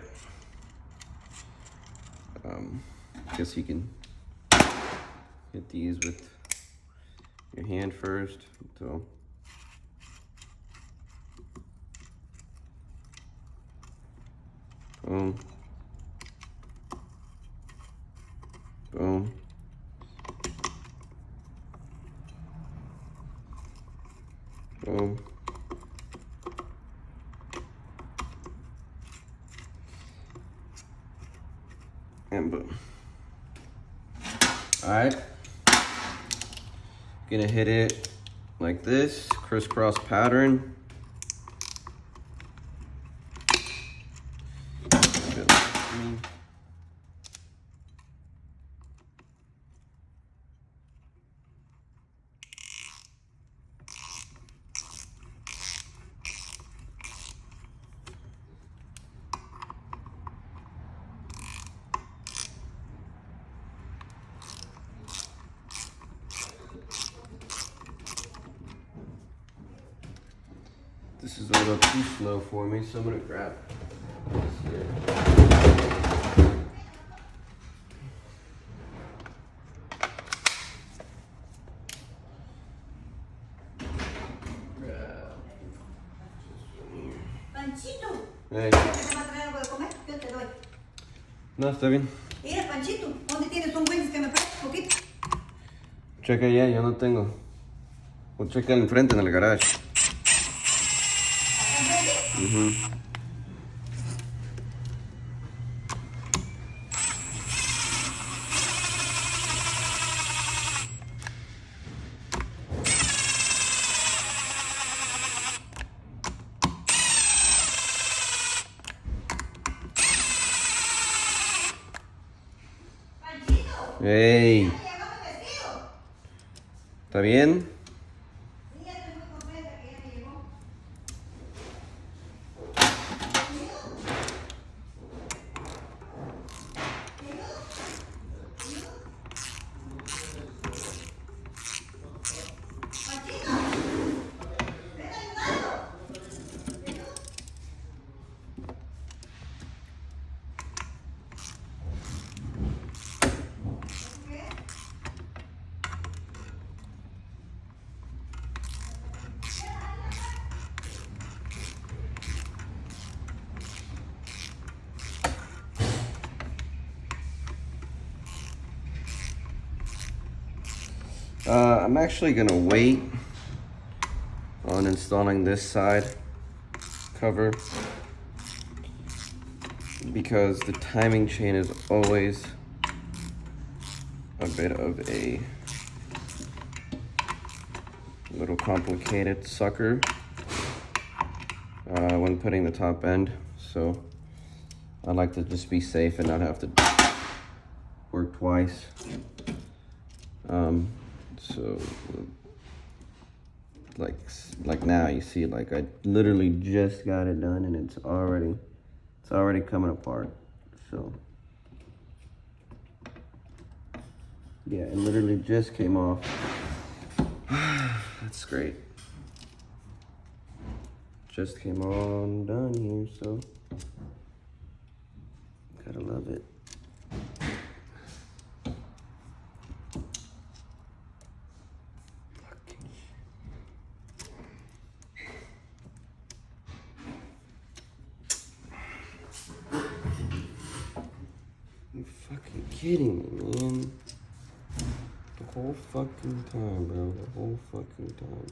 Guess you can hit these with your hand first. So. Boom. Boom. Boom. And boom. All right. Gonna hit it like this, crisscross pattern. This is a little too slow for me, so I'm gonna grab this here. Panchito, Hey. ¿te va a traer algo de comer? Yo te doy. No, está bien. Mira, Panchito, ¿dónde tienes un Wendy's que me prestes un poquito? Checa allá, yo no tengo. O checa enfrente en el garage. Panchito, Hey, ¿ya llegó mi vestido? ¿está bien? Sí, ya estoy muy contenta que ya me llegó. Panchito, ven ayudando. I'm actually gonna wait on installing this side cover because the timing chain is always a bit of a little complicated sucker when putting the top end, so I like to just be safe and not have to work twice. So like now you see, like I literally just got it done and it's already coming apart. So yeah, it literally just came off. That's great. Just came on done here, so gotta love it. You fucking kidding me, man? The whole fucking time, bro. The whole fucking time.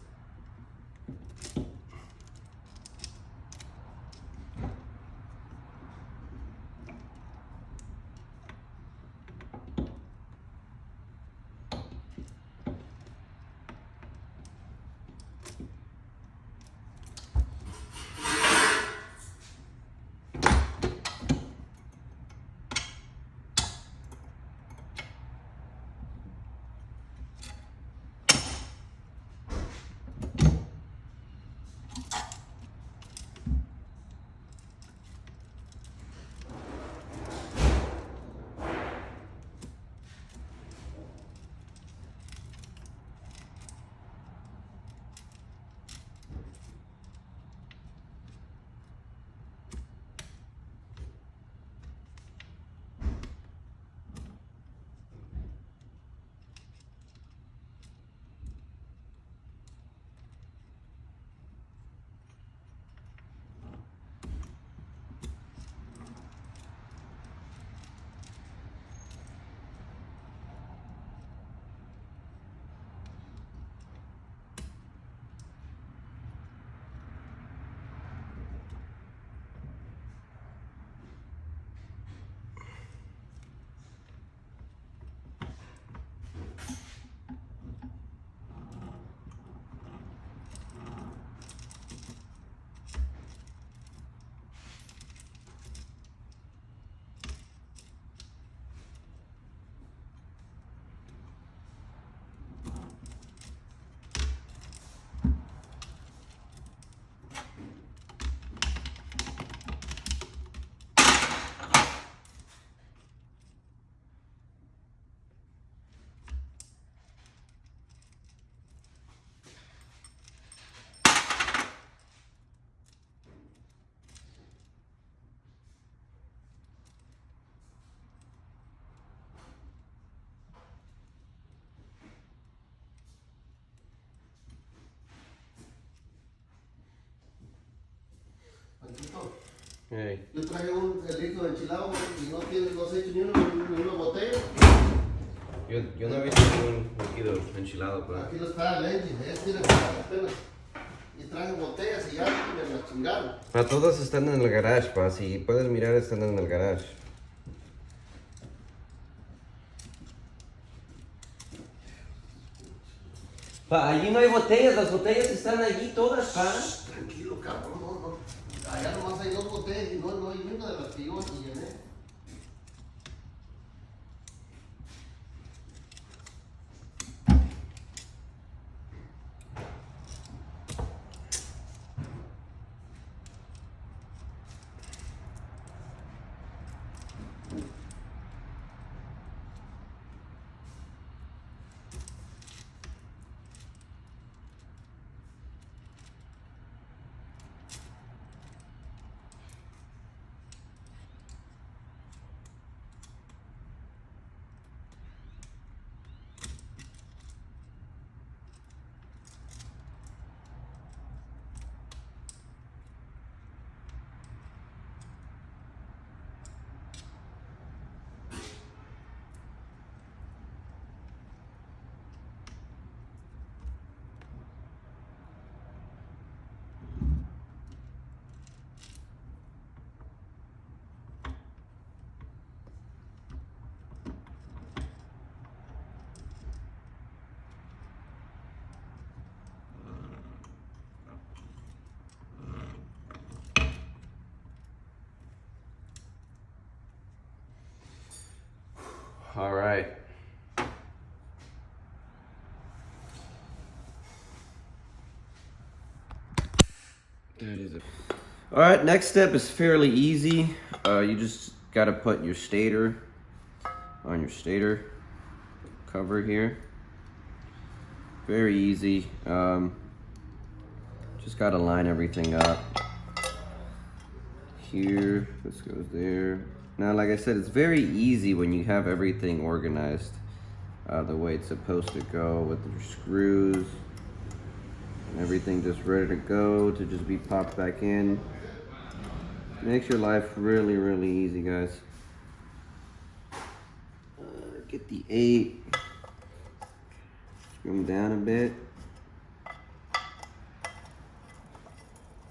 Hey. Yo traje un líquido enchilado y no has hecho ni una botella. Yo no he visto ningún líquido enchilado, pero... Aquí lo está el engine, tiene apenas. Y traje botellas y ya me la chingaron. Pero todas están en el garage, pa. Si puedes mirar, están en el garage. Pa, allí no hay botellas, las botellas están allí todas, pa. Tranquilo, cabrón, no. Allá nomás hay 2 botellas y no hay una de las que yo llené. All right. That is it. All right, next step is fairly easy. You just gotta put your stator on your stator cover here. Very easy. Just gotta line everything up. Here, this goes there. Now, like I said, it's very easy when you have everything organized the way it's supposed to go, with your screws and everything just ready to go to just be popped back in. Makes your life really, really easy, guys. Get the 8, screw them down a bit,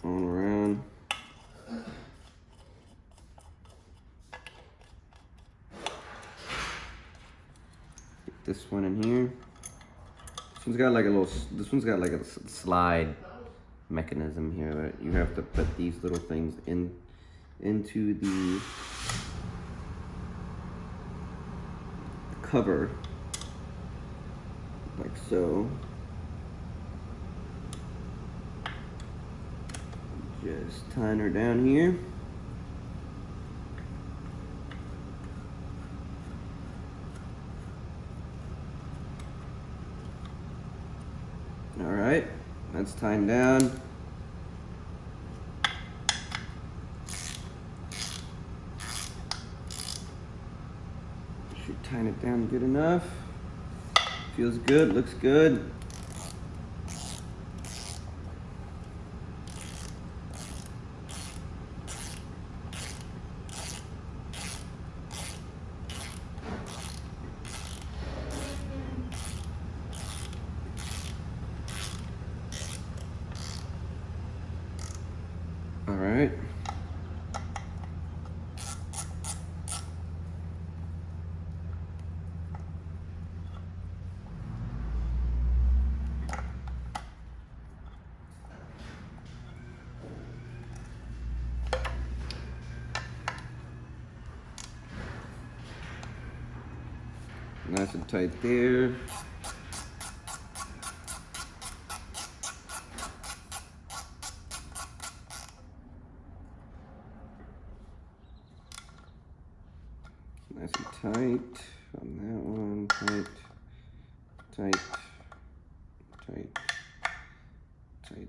on around. Get this one in here. This one's got like a little. This one's got like a slide mechanism here that you have to put these little things into the cover, like so. Just tying her down here. All right, that's tying down. Should tighten it down good enough. Feels good, looks good. All right. Nice and tight there. Nice and tight on that one. Tight, tight, tight, tight.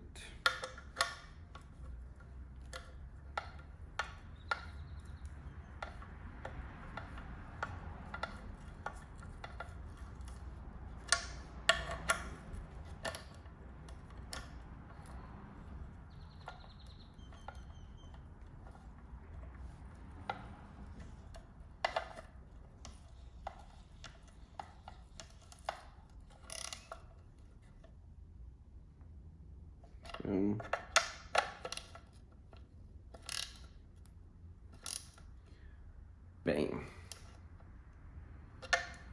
Bang.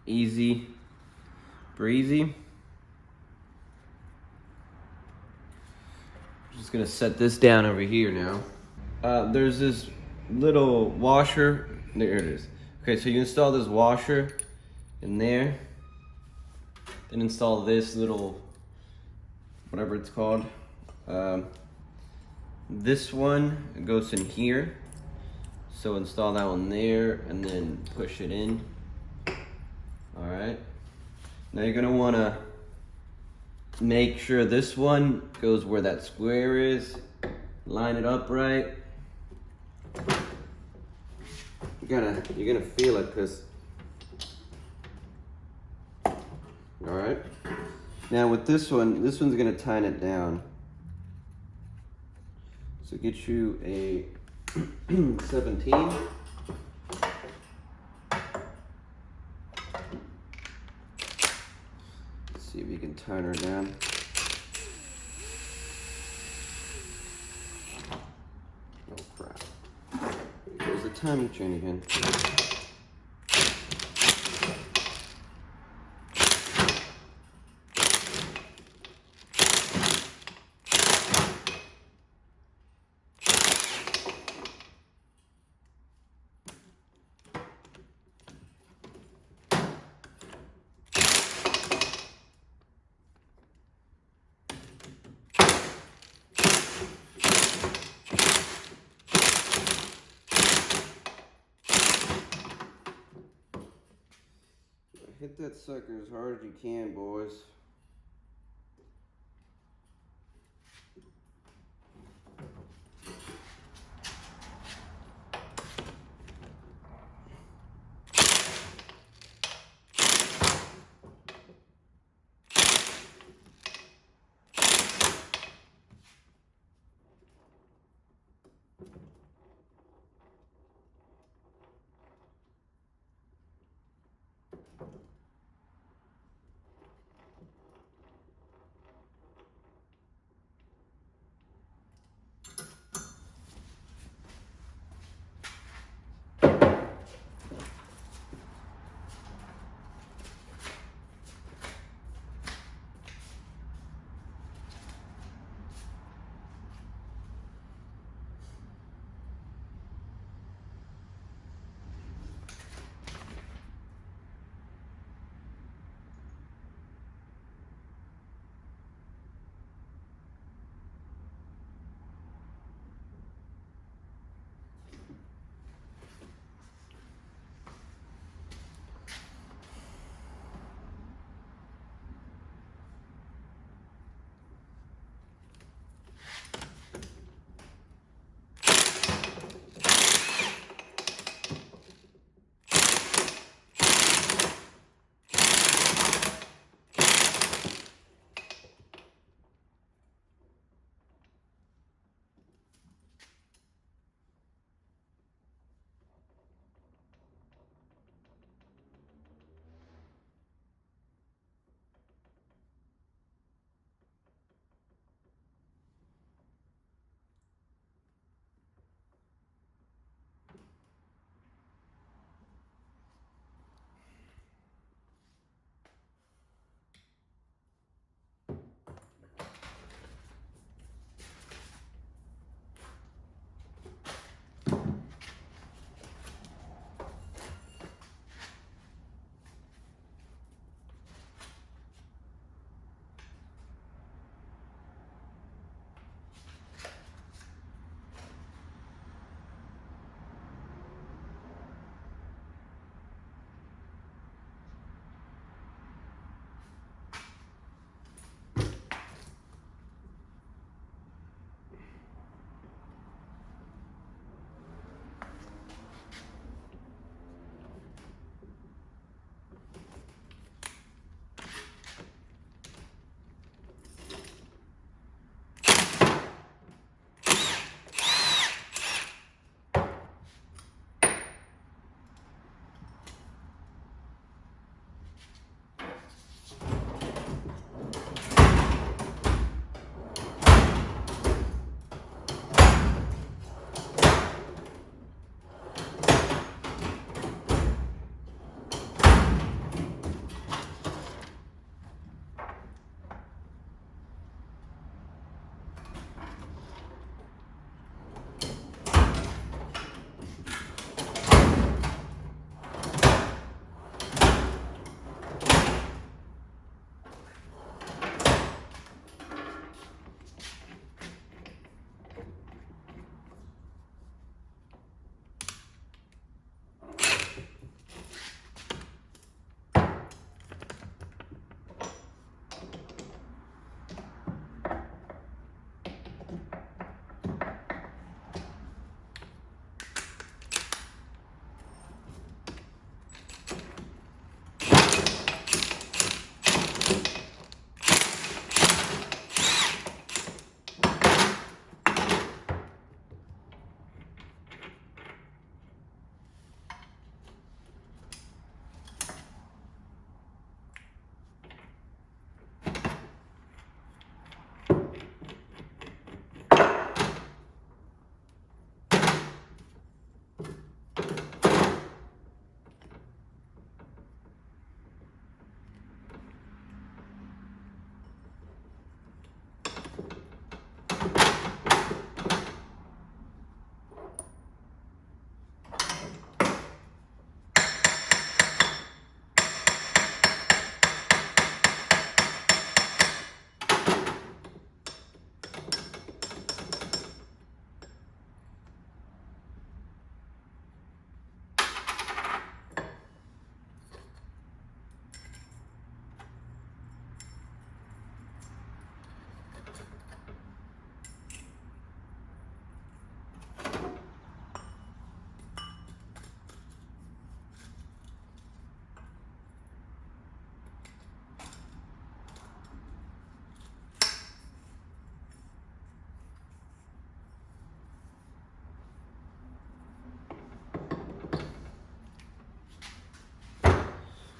Easy breezy. Just gonna set this down over here now. There's this little washer. There it is. Okay, so you install this washer in there. Then install this little, whatever it's called. This one goes in here. So install that one there and then push it in. All right. Now you're gonna wanna make sure this one goes where that square is. Line it up right. You're gonna feel it, cause. All right. Now with this one's gonna tighten it down. So get you a 17. Let's see if you can tighten her down. Oh crap. There's the timing chain again. Hit that sucker as hard as you can, boys.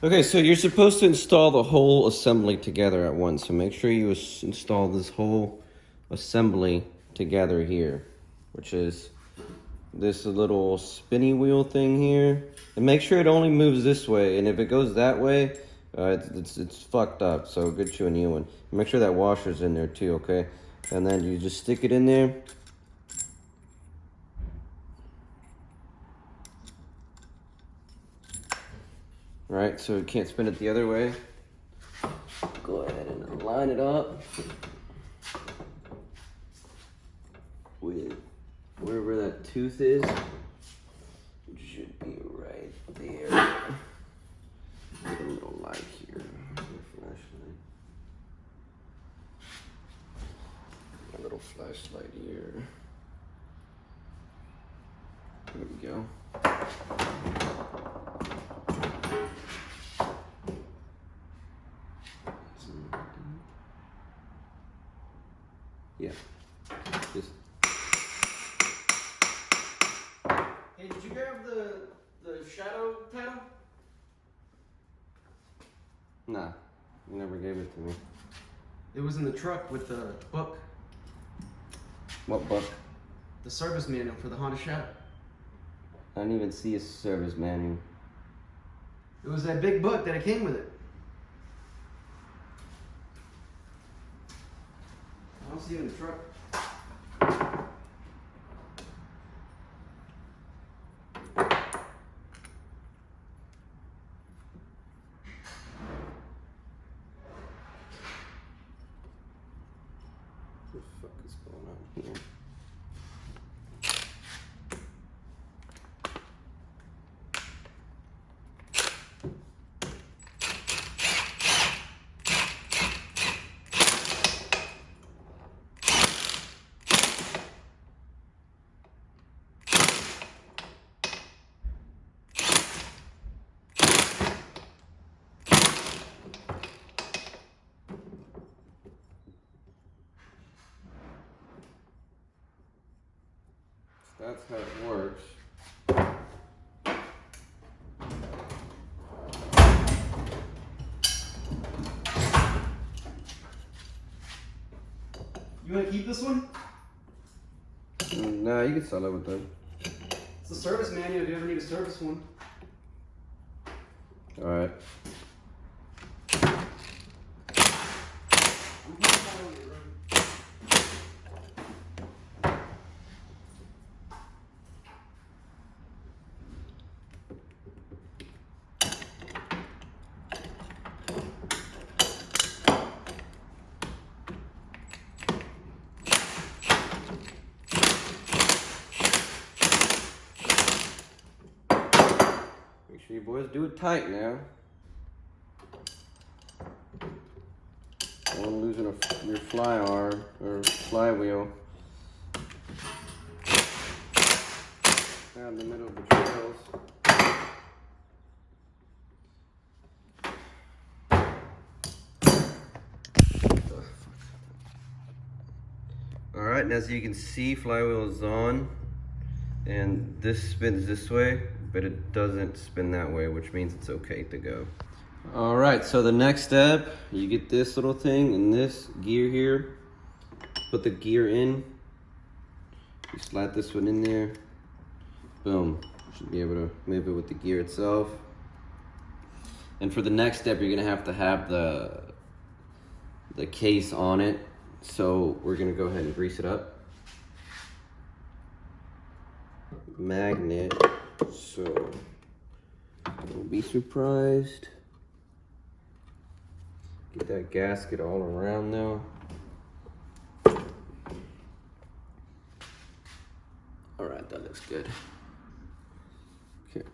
Okay, so you're supposed to install the whole assembly together at once. So make sure you install this whole assembly together here, which is this little spinny wheel thing here. And make sure it only moves this way. And if it goes that way, it's fucked up. So get you a new one. Make sure that washer's in there too, okay? And then you just stick it in there. Right, so you can't spin it the other way. Go ahead and line it up with wherever that tooth is. It should be right there. Get a little light here. Flashlight. A little flashlight here. There we go. Yeah. Just. Hey, did you grab the shadow title? Nah, you never gave it to me. It was in the truck with the book, What book? the service manual for the Honda Shadow. I didn't even see a service manual. It was that big book that it came with it. I don't see it in the truck. What the fuck is going on here? That's how it works. You want to keep this one? Nah, you can sell it with them. It's the service manual if you ever need a service one. Alright. Make sure you boys do it tight now. Don't losing your fly arm or flywheel. Down in the middle of the trails. Alright, and as you can see, flywheel is on. And this spins this way, but it doesn't spin that way, which means it's okay to go. All right, so the next step, you get this little thing and this gear here. Put the gear in. You slide this one in there. Boom. Should be able to move it with the gear itself. And for the next step, you're gonna have to have the case on it. So we're gonna go ahead and grease it up. Magnet, so don't be surprised. Get that gasket all around though. All right, that looks good. Okay,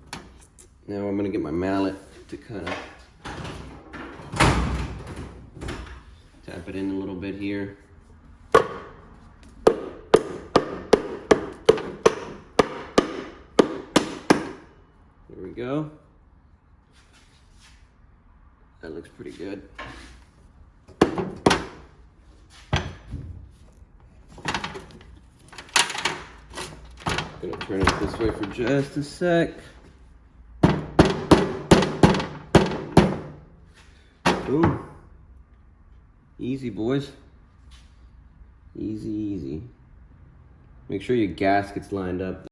now I'm gonna get my mallet to kind of tap it in a little bit here. There we go. That looks pretty good. Gonna turn it this way for just a sec. Easy, boys. Easy, easy. Make sure your gasket's lined up.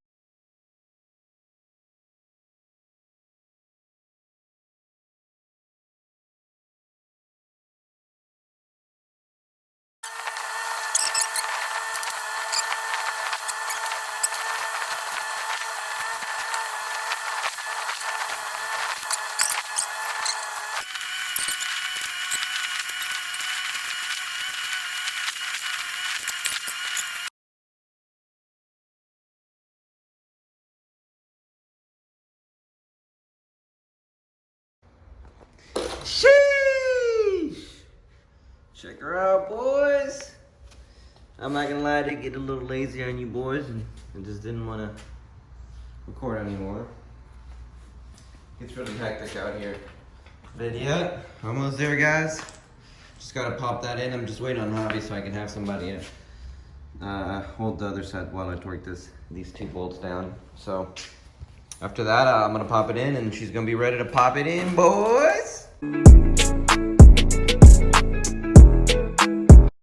Sheesh! Check her out, boys. I'm not gonna lie, I did get a little lazy on you boys and I just didn't want to record anymore. It's really hectic out here. But yeah, almost there, guys. Just gotta pop that in. I'm just waiting on Hobby so I can have somebody hold the other side while I torque these 2 bolts down. So after that, I'm gonna pop it in and she's gonna be ready to pop it in, boys.